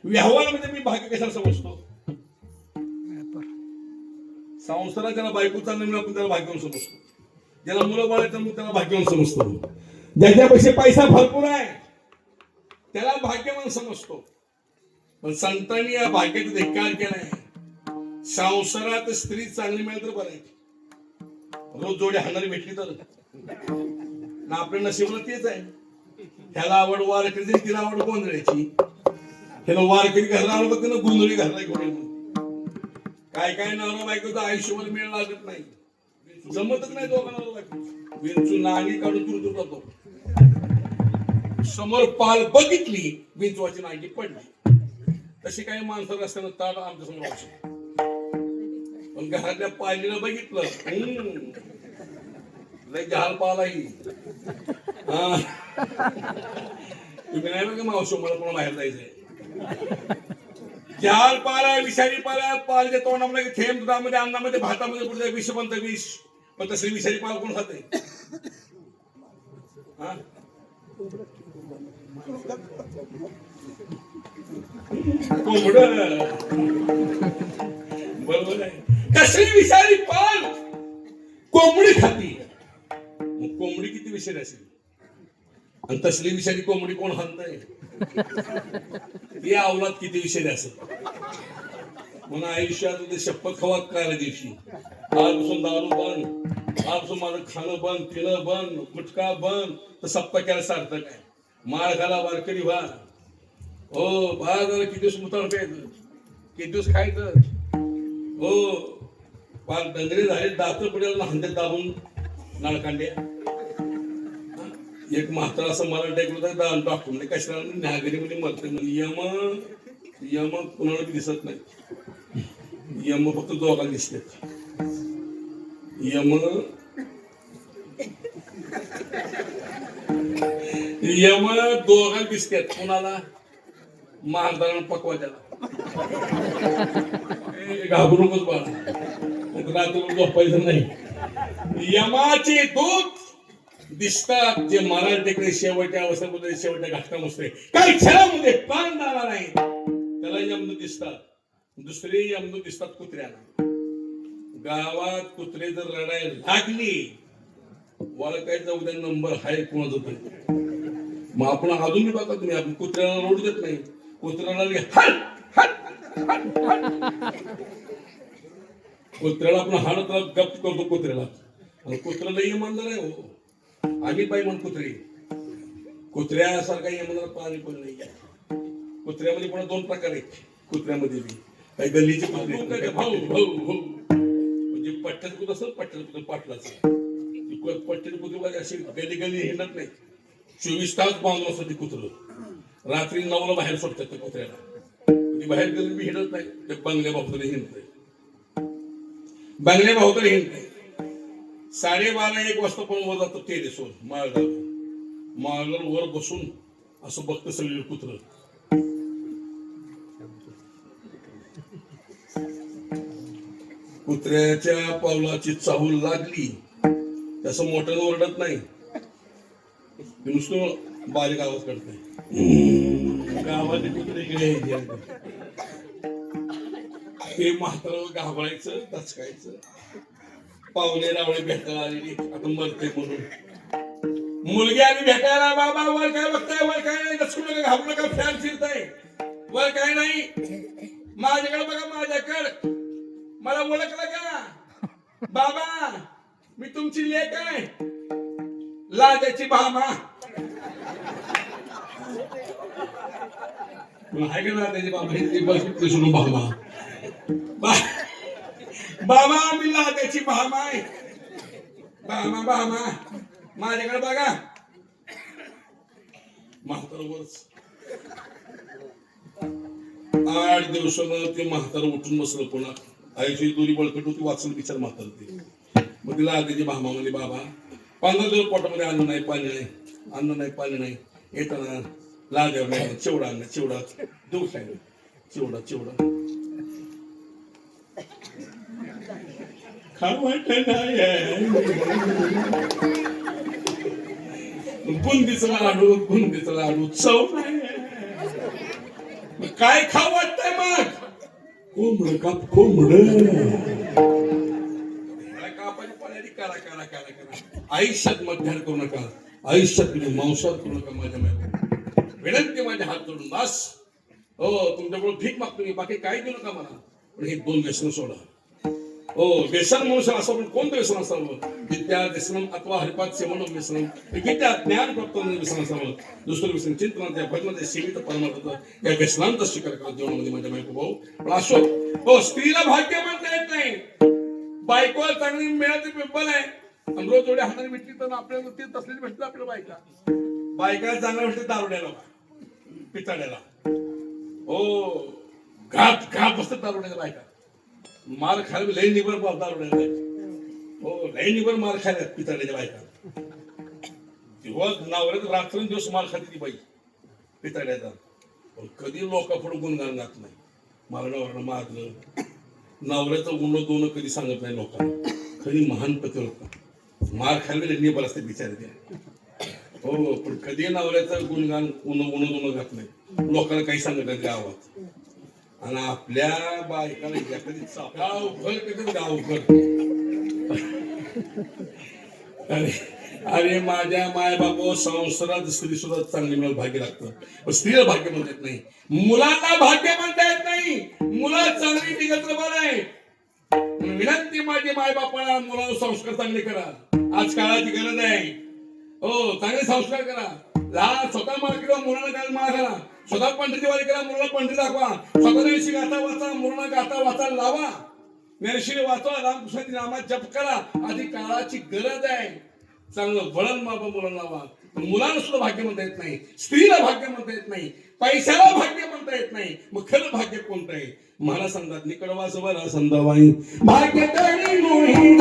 व्यवहारामध्ये मी भाग्य कशाला समजतो? संसारात ज्याला बायको चांगली मिळालं आपण त्याला भाग्यवान समजतो. ज्याला मुलं बाळायचं मग त्याला भाग्यवान समजतो. ज्याच्यापेक्षा पैसा भरपूर आहे त्याला भाग्यवान समजतो. पण संतांनी या भाग्याचा धिक्कार केलाय. संसारात स्त्री चांगली मिळाली तर बरं आहे, रोज जोडी हाणारी भेटली तर ना, आपल्या नशिबाला तेच आहे. ह्याला आवड वारकरी, तिला आवड गोंधळायची. ह्याला वारकरी घरला आवडत, तिला गोंधळी घरला घेऊन. काय काय नवरा बायकोचं आयुष्यभर मेळ लागत नाही, जमतच नाही दोघांना बायको. विंचू नांगी काढून तुरतूर जातो. समोर पाल बघितली, विंचवाची नांगी पडली. तशी काही माणसं रस्त्यानं ताट आमच्या समोर असतो. पण घरातल्या पालीला बघितलं, लय जहाल पालाही. तुम्ही नाही बघा मावशी, मला कोणा बाहेर जायचंय. जहाल पाला, विषारी पाला, पालच्या तोंडामध्ये थेंब, दुधामध्ये, अन्नामध्ये, भातामध्ये पुढे विष बनतं विष. पण तसली विषारी पाल कोण खाते? कोंबड. बरोबर आहे. कसली विषारी पाल कोंबडी खाती. मग कोंबडी किती विषारी असेल? आणि तसली विषारी कोंबडी कोण हाणतंय? ती अवलाद किती विषारी असेल? म्हणून आयुष्यात शपथ खवा करायला दिवशी, आजपासून दारू बंद, आजपासून माझं खाणं बंद, पिणं बंद, गुटखा बंद, तर सप्ताह सार्थक आहे. माळ घाला, वारकरी व्हा. हो बाळा, जरा किती दिवस मुताळ प्यायचं, किती दिवस खायचं. हो पार डंगरे झाले, दात पडेल हंड्यात दाबून नाळकांड्या. एक म्हातारा असं मला टेकलं, डॉक्टर म्हणजे कशाला न्यागरी मध्ये मरते. यम कुणाला दिसत नाही, यम फक्त दोघांना दिसतात. यम दोघांना दिसतात. कुणाला? म्हातारा पकवाच्याला. घाबरू नकोस बाळा, रात्री झोपायचं नाही. यमाचे दूत दिसतात जे महाराज टेकडे शेवटच्या अवस्थेमध्ये, शेवटच्या घाटामध्ये काही क्षणामध्ये प्राण जाणार नाही, त्याला यमदूत दिसतात. दुसरे यमदूत दिसतात कुत्र्याला. गावात कुत्रे जर रडायला लागली, वळखायचा उद्या नंबर हाय कोणाचा तरी. मग आपण अजूनही बघा तुम्ही, आपण कुत्र्याला रोड देत नाही. कुत्र्याला कुत्र्याला आपण हाणत गप्प करतो कुत्र्याला. आणि कुत्र्याला इमानदार आहे. हो आम्ही पाहिजे म्हणून कुत्रे, कुत्र्यासारखा इमानदार पाणी पण नाही. कुत्र्यामध्ये पण दोन प्रकार आहेत. कुत्र्यामध्ये काही गल्लीचे कुत्रे, भाऊ भाऊ भाऊ म्हणजे पट्ट्यात कुत्र असं, पट्ट्यात कुत्र पाटलाचं. पट्ट्यात कुत्रे अशी गली गली हिंडत नाही, 24 तास बांधून असतात ते कुत्र. रात्री 9ला बाहेर सोडतात त्या कुत्र्याला. ती बाहेर गली बी हिंडत नाही, ते बंगल्या भावतरी हिंडतंय, बंगल्या भावतरी हिंडतंय. 12:30-1 वाजता पण वर जातो टेरेसवर, माळावर वर बसून असं बघतं सगळी कुत्र. कुत्र्याच्या पावलाची चाहूल लागली, तसं मोठ्यानं ओरडत नाही, नुसतं बारीक आवाज काढतंय. गावाचे कुत्रे इकडे ते म्हातारं घाबरायचं, दचकायचं. पाहुणे रावळे भेटायला आलेली, आता मरते म्हणून. मुलगी आली भेटायला, बाबा वर काय बघताय, वर काय नाही, दचकू नका, घाबरू नका, फॅन फिरताय, वर काय नाही, माझ्याकडे बघा, माझ्याकडे. मला ओळखलं का बाबा? मी तुमची लेक आहे, लाजाची भामा. आहे का लाजाची भामा? बाबा मी लाजाची भामा आहे. भामा भामा माझ्याकडे बघा. म्हातारवरच 8 दिवसानं ते म्हातार उठून बसलं. पुन्हा आईची दोरी बळकट होती, वाचून विचार म्हातार ते. मग तिला आधी भामा म्हणजे बाबा 15 दिवस पोटामध्ये अन्न नाही पाणी नाही, अन्न नाही पाणी नाही, येताना लाजावर नाही, चिवडा अन्न, चिवडा देऊ सांगितलं, चिवडा चिवडा खाऊ वाटत नाही. बुंदीचा लाडू चव नाही. मग काय खाऊ वाटतंय मग? कोंबड काप कोंबड. कापाची पाण्याची करा करा करा करा. आयुष्यात मध्यार करू नका. आयुष्यात तुम्ही मांसाहार करू नका. माझ्या माय विनंती माझ्या हात जोडून बस. हो तुमच्याकडून भीक मागतो मी, बाकी काही देऊ नका मला. पण हे 2 व्यसन सोडा. हो व्यसन म्हणून असं पण कोणतं व्यसन असावं? विद्या व्यसनम अथवा हरिपाद सेवनम व्यसनम. विद्या ज्ञान प्राप्त व्यसन असावं. दुसरं व्यसन चिंतनाच्या भजनाच्या सेवित परमार्थाचं या व्यसनांचा स्वीकार करा जीवनामध्ये माझ्या बायको भाऊ. पण असो हो स्त्रीला भाग्य म्हणता येत नाही. बायकोला चांगली मिळाली पिंपल आहे आणि रोज एवढ्या हाताने भेटली तर आपल्याला ते तसलीच भेटलं. आपल्या बायका चांगल्या भेटते दारुड्याला पिताड्याला. हो घात घात बसतात दारुड्याला बायका. मार खायला लई निबर दारुड्याला बायका. हो लई निबर मार खायला पिताड्याच्या बायका. दिवस नवऱ्यात रात्रंदिवस मार खाते ती बाई पिताड्याचा. पण कधी लोकांपुढे गुणगान गात नाही. मला नवऱ्यानं मारलं. नवऱ्याचं गुण दोन कधी सांगत नाही लोकांना. खरी महान पतिव्रता. मार खायला निबर असते बिचारे ते. हो पण कधी नवऱ्याचं गुणगान उन गात नाही. लोकांना काही सांगत नाही गावात. आणि आपल्या बायकाला कधी गावभर कधी गावभर. अरे माझ्या माय बाबा संसारात स्त्री सुद्धा चांगली मिळाल भाग्य लागतं. पण स्त्रीला भाग्य म्हणता येत नाही. मुलांना भाग्य म्हणता येत नाही. मुलं चांगली टिकत नाही. विनंती माझी माय बापाला मुलांना संस्कार चांगले करा. आज काळाची गरज आहे. हो चांगले संस्कार करा. लहान स्वतः माळ किंवा मुलांना काय माळ घाला. स्वतः पंढरीची वारी करा. मुलाला पंढरी दाखवा. स्वतः नरशी गाता वाचा. मुलांना गाता वाचा लावा. नरशी वाचवा. रामकृष्णाची नामात जप करा. आधी काळाची गरज आहे. चांगलं वळण बाबा मुलांना लावा. मुलांना सुद्धा भाग्य म्हणता येत नाही. स्त्रीला भाग्य म्हणता येत नाही. पैशाला भाग्य म्हणता येत नाही. मग खरं भाग्य कोणतं आहे? मला सांगतात निकडवास बरा संदाबाई भाग्य तरी मोही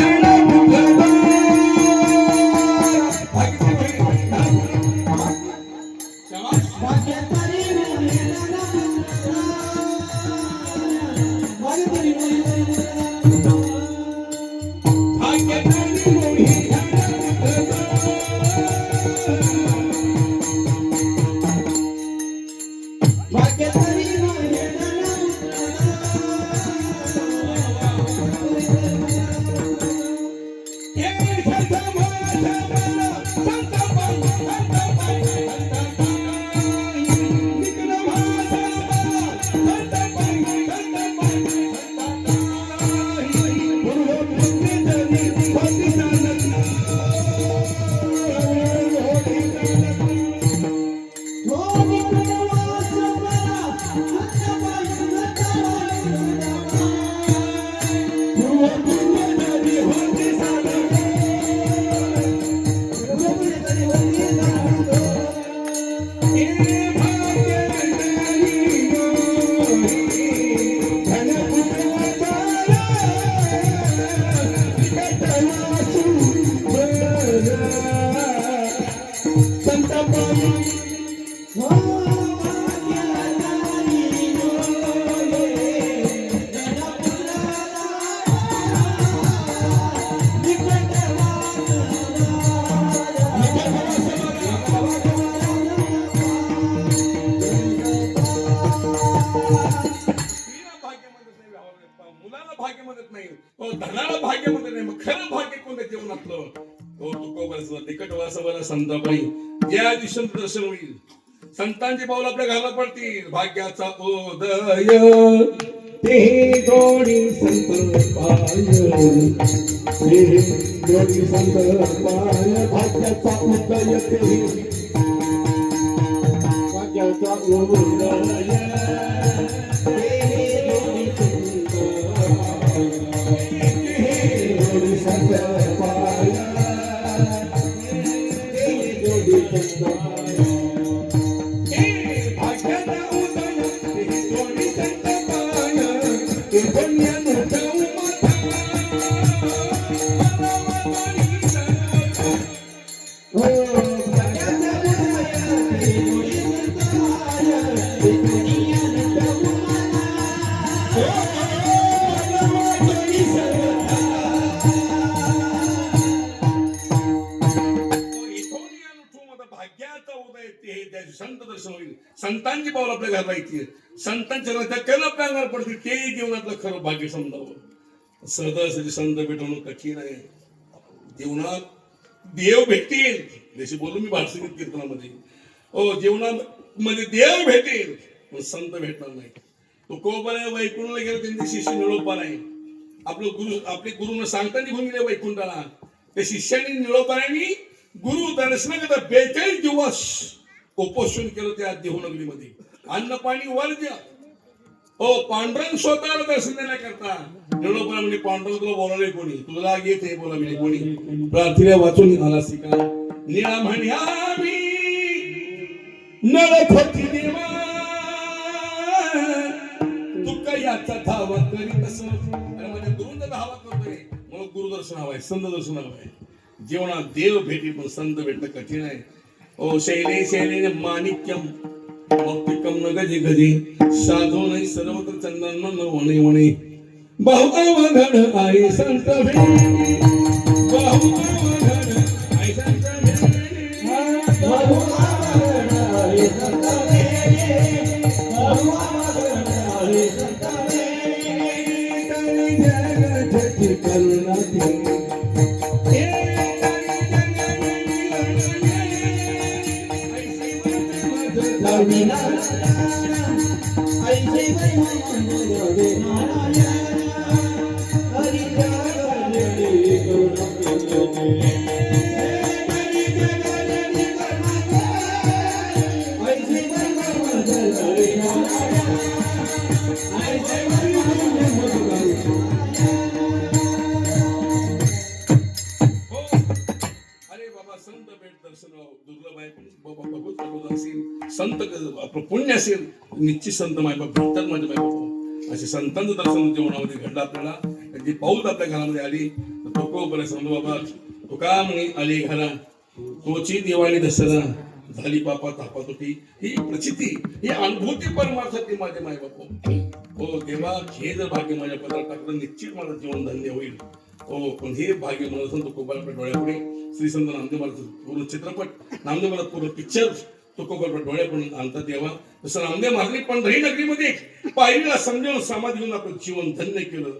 धनाला भाग्य म्हणत नाही. मग खरं भाग्य कोणत्या जीवनातलं? हो तुकोबाचं निकटवास बरा संताबाई या दिवशी दर्शन होईल. संतांची पाऊल आपल्या घराला पडतील. भाग्याचा उदय ते जोडी संत पाय. ते जोडी संत पाय. भाग्याचा उदय ते भाग्याचा उदय संतांची पाऊल आपल्या घरला येते, संतांच्या रथाला आपल्या अंगावर पडते, तेही जीवनातलं खरं भाग्य समजावं. सहजासहजी संत भेटवणं कठीण आहे. जीवनात देव भेटतील जशी बोलू मी भारतीय कीर्तनामध्ये, हो जीवनामध्ये देव भेटेल पण संत भेटणार नाही. तो कोपऱ्या वैकुंठला गेला, त्यांचे शिष्य निळोपा नाही. आपले गुरुनं सांगता निघून गेले वैकुंठाला. त्या शिष्यांनी निळोपाने गुरु दर्शनाकरता 42 दिवस उपोषण केलं त्या देहनगरीमध्ये, अन्न पाणी वर्ज्य. हो पांडुरंग स्वतःला दर्शन देण्याकरता निळोपा म्हणजे पांडुरंग तुला बोलावले कोणी, तुला येत हे बोलावले कोणी, प्रार्थना वाचून आलास का निळा म्हण्या मी नळपती देवा तू काय याचा धावा करीत असं. आणि माझ्या गुरुंचा धावा करतोय मला गुरुदर्शन हवाय, संत दर्शन हवाय. जीवनात देव भेटी पण संत भेटणं कठीण आहे. ओ शैले शैले माणिक्यम मौक्तिकम न गजे गजे साधो नाही सर्वत्र चंदन न वणे वणे बहुअवघड आहे संत भेटी, बहुअवघड आहे संत भेटी, बहुअवघड आहे संत भेटी, बहुअवघड आहे संत भेटी. तरी जगत करुणाती दुर्लभ आहे. बाबा भगवत प्रबोध असेल, संत पुण्य असेल, निश्चित संत मायबाप भेटतात. माझ्या मायबाप असे संतांचं दर्शन जीवनामध्ये घडलं आपल्याला. त्यांची पाऊल आपल्या घरामध्ये आली तर तो बरं समजा बाबा तुका म्हणे आली घरा तोची दिवाळी दसरा झाली पापा तापा तुटी. ही प्रचिती, ही अनुभूती परमार्थातली माझे मायबाप. हो देवा हे जर भाग्य माझ्या पदार्थ टाकलं निश्चित माझं जीवन धन्य होईल. हो पण हे भाग्य मला संत तुकोबाच्या डोळ्यापुढे श्री संत नामदेव महाराज पूर्ण चित्रपट, नामदेव महाराज पूर्ण पिक्चर तुकोबाच्या डोळ्यापुढे आणतात. तेव्हा तसं नामदेव महाराज पंढरी नगरीमध्ये पायरीला समजावून समाधी घेऊन आपलं जीवन धन्य केलं.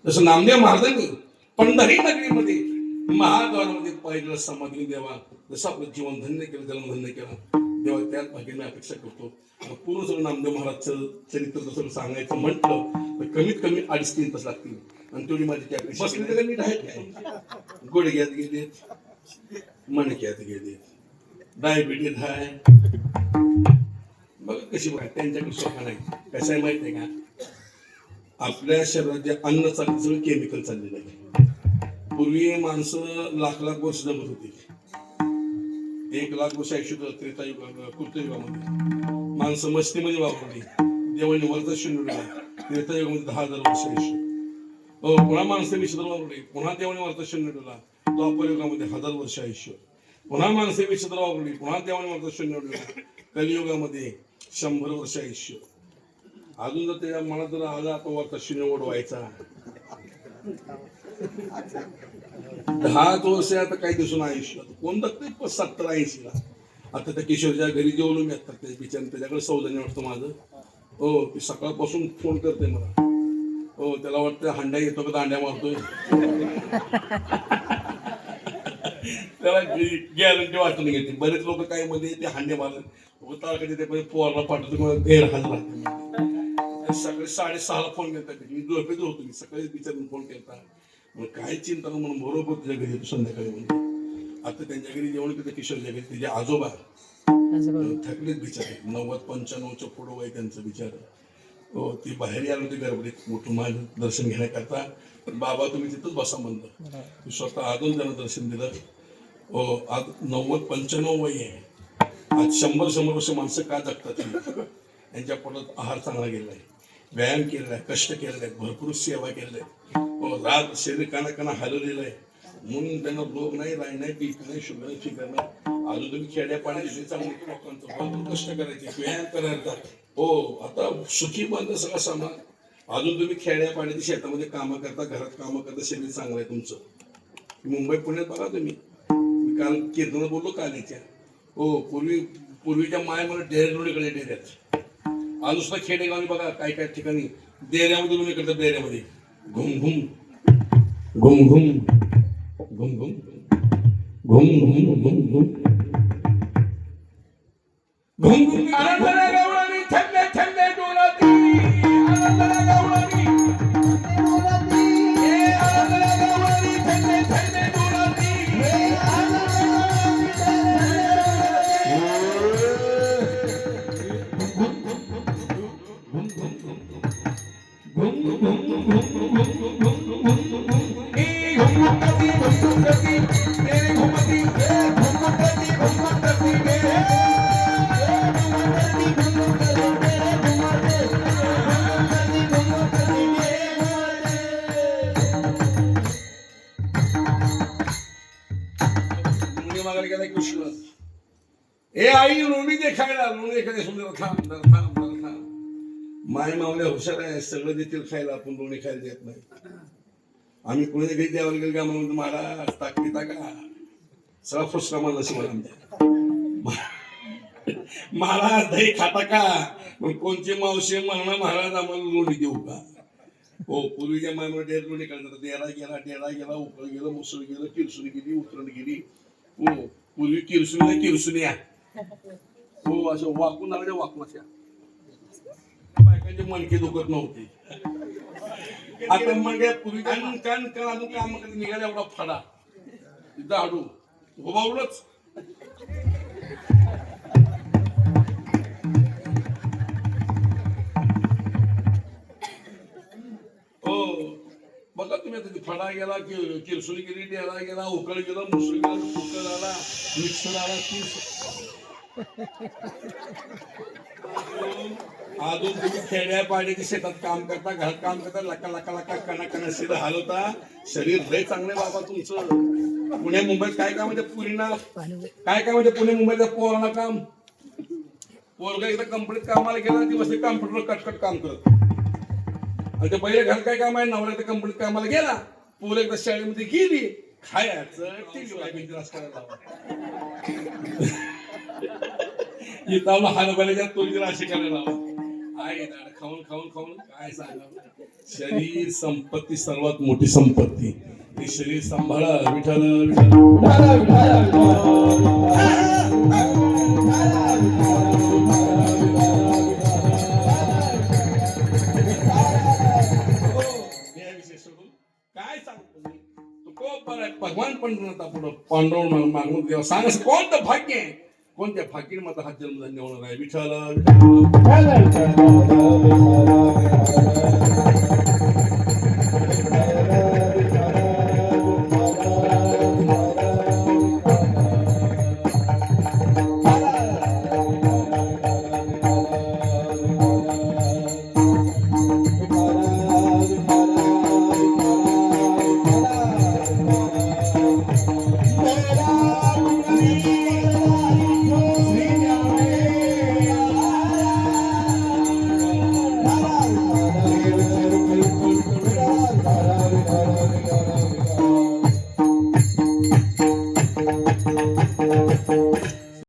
जसं नामदेव महाराजांनी पंढरी नगरीमध्ये महाद्वारामध्ये पाहिलेला समाधी देवा जसं आपलं जीवन धन्य केलं, जन्म धन्य केला देवा, त्याच भाग्य मी अपेक्षा करतो. पूर्ण सगळं नामदेव महाराजचं चरित्र जसं सांगायचं म्हटलं तर कमीत कमी 2.5-3 तास लागतील. आणि तेवढी माझी त्या बसली तर नीट आहेत, गुडघ्यात गेलेत, मणक्यात गेलेत, डायबिटीज आहे बघा कशी बघा, त्यांच्याकडे सोखा नाही. कसं आहे माहित आहे का, आपल्या शरीरात जे अन्न चाललं सगळं केमिकल चाललेलं आहे. पूर्वी माणसं लाख वर्ष जगत होती. 1 लाख वर्ष आयुष्य कृतयुगामध्ये माणसं मस्तीमध्ये वापरली. देवाने वरचा शून्य त्रेतायुगामध्ये 10,000 वर्ष आयुष्य. पुन्हा माणसं विचित्र वापरली, पुन्हा देवाने वरचा शून्य ठेवला. द्वापर युगामध्ये 1000 वर्ष आयुष्य. पुन्हा माणसं विचित्र वापरली, पुन्हा देवाने वरचा शून्य ठेवला. कलियुगामध्ये 100 वर्ष आयुष्य. अजून जर त्या मला जर आला तो वरचा शून्य ओढवायचा 10 वर्ष आता काही दिसून आयुष्य कोण बघतंय 70-80 ला. आता त्या किशोरच्या घरी जेवलो मी आता त्या बिचार त्याच्याकडे सौजन्य वाटतं माझं. हो ती सकाळपासून फोन करते मला. हो त्याला वाटतं हांड्या येतो का दांड्या मारतोय. त्याला गॅरंटी वाटून घेते. बरेच लोक काय मध्ये ते हांडे मारत कधी ते पोराला पाठवतो गैरहजर राहते. सकाळी 6:30 फोन केला. मी झोपेत होतो. मी सकाळी विचारून फोन केला. मग काय चिंता म्हणून बरोबर तुझ्या घरी येतो संध्याकाळी म्हणून. आता त्यांच्या घरी जेवण केलं किशोरच्या घरी. तिचे आजोबा थकलेत बिचारे. 90-95च्या पुढं वय त्यांचं बिचार. हो ती बाहेर आलो होती गडबडीत मोठं माझं दर्शन घेण्याकरता. बाबा तुम्ही तिथंच बसा म्हणलं. मी स्वतः अजून त्यांना दर्शन दिलं. हो आज 90-95 वय आहे. आज 100 वर्ष माणसं का जगतात. यांच्या पोटात आहार चांगला गेलाय, व्यायाम केलेला आहे, कष्ट केलेले आहेत, भरपूर सेवा केलेल्या आहे. रात शरीर काना हलवलेलं आहे म्हणून त्यांना रोग नाही, राय नाही, पीक नाही, शुगर फिकर नाही. अजून तुम्ही खेड्यापाड्यात चांगलं लोकांचं भरपूर कष्ट करायचे, व्यायाम करायचा. हो आता सुखी बंद सगळा समाज. अजून तुम्ही खेड्यापाड्याच्या शेतामध्ये कामं करता, घरात कामं करता, शरीर चांगलं आहे तुमचं. मुंबई पुण्यात बघा तुम्ही. मी काल कीर्तन बोललो कालीच्या. हो पूर्वीच्या मायामध्ये डेऱ्याकडे डेऱ्यात. आज सुद्धा खेडेगावाने बघा काय काय ठिकाणी डेऱ्यामध्ये लोणी करतात. डेऱ्यामध्ये घुम घुम घुम घुम घुम घुम घुम घुम घुम घुम घुम घुम आनंदला गवळणी थंडे थंडे डोलाती. आनंदला गवळणी हे आनंदला गवळणी थंडे थंडे डोलाती. कृष्ण हे आई लोणी दे खायला. लोणी एखाद्या सुंदर थांब. माय मावल्या हुशार आहे, सगळं देतील खायला, आपण लोणी खायला देत नाही. आम्ही कोणी घरी द्यावं गेलं का म्हणून महाराज टाकली टाका सगळा फुसका मला अशी म्हणा. महाराज दही खाता का. पण कोणचे मावशी म्हणा महाराज आम्हाला लोणी देऊ का. हो पूर्वीच्या मायमध्ये लोणी काढतात. डेरा गेला उकळ गेलं, मुसळ गेलं, किरसून गेली, उतरण गेली. हो पूर्वी किरसुन्या हो असं वाकून आलं वाकून अशा बायकांचे मणके दुखत नव्हते. आता मग पूर्वी अजून काम करत निघाला एवढा फडा दाडू उभावलंच. हो बघा तुम्ही आता फडा गेला, किरसुली गेली, डेरा गेला, उकळ गेला, मुसळ गेला, कुकर आला, मिक्सर आला. अजून तुम्ही खेड्या पाड्याच्या शेतात काम करता, घरात काम करता, लका कणा शिरा हलवता. शरीर लय चांगले बाबा तुमचं. पुणे मुंबईत काय काम म्हणजे पुरीना काय काम म्हणजे पुणे मुंबईचा पोरांना काम. पोरगा एकदा कंपनीत कामाला गेला दिवस कॉम्प्युटर कटकट काम करत. आणि ते पहिले घर काय काम आहे, नवरा त्या कंपनीत कामाला गेला, पोरं एकदा शाळेमध्ये गेली, खायचं टीव्ही करायला इथं हरभऱ्याच्या तोडीला असे करायला आहे. खाऊन काय सांगा. शरीर संपत्ती सर्वात मोठी संपत्ती. ते शरीर सांभाळा. विठ्ठल काय सांगतो भगवान पण पुढं पांडव मागून देवा सांग कोणतं भाग्य आहे. कोणत्या भाग्याने माझा हा जन्मधन्य होणार आहे. विठ्ठल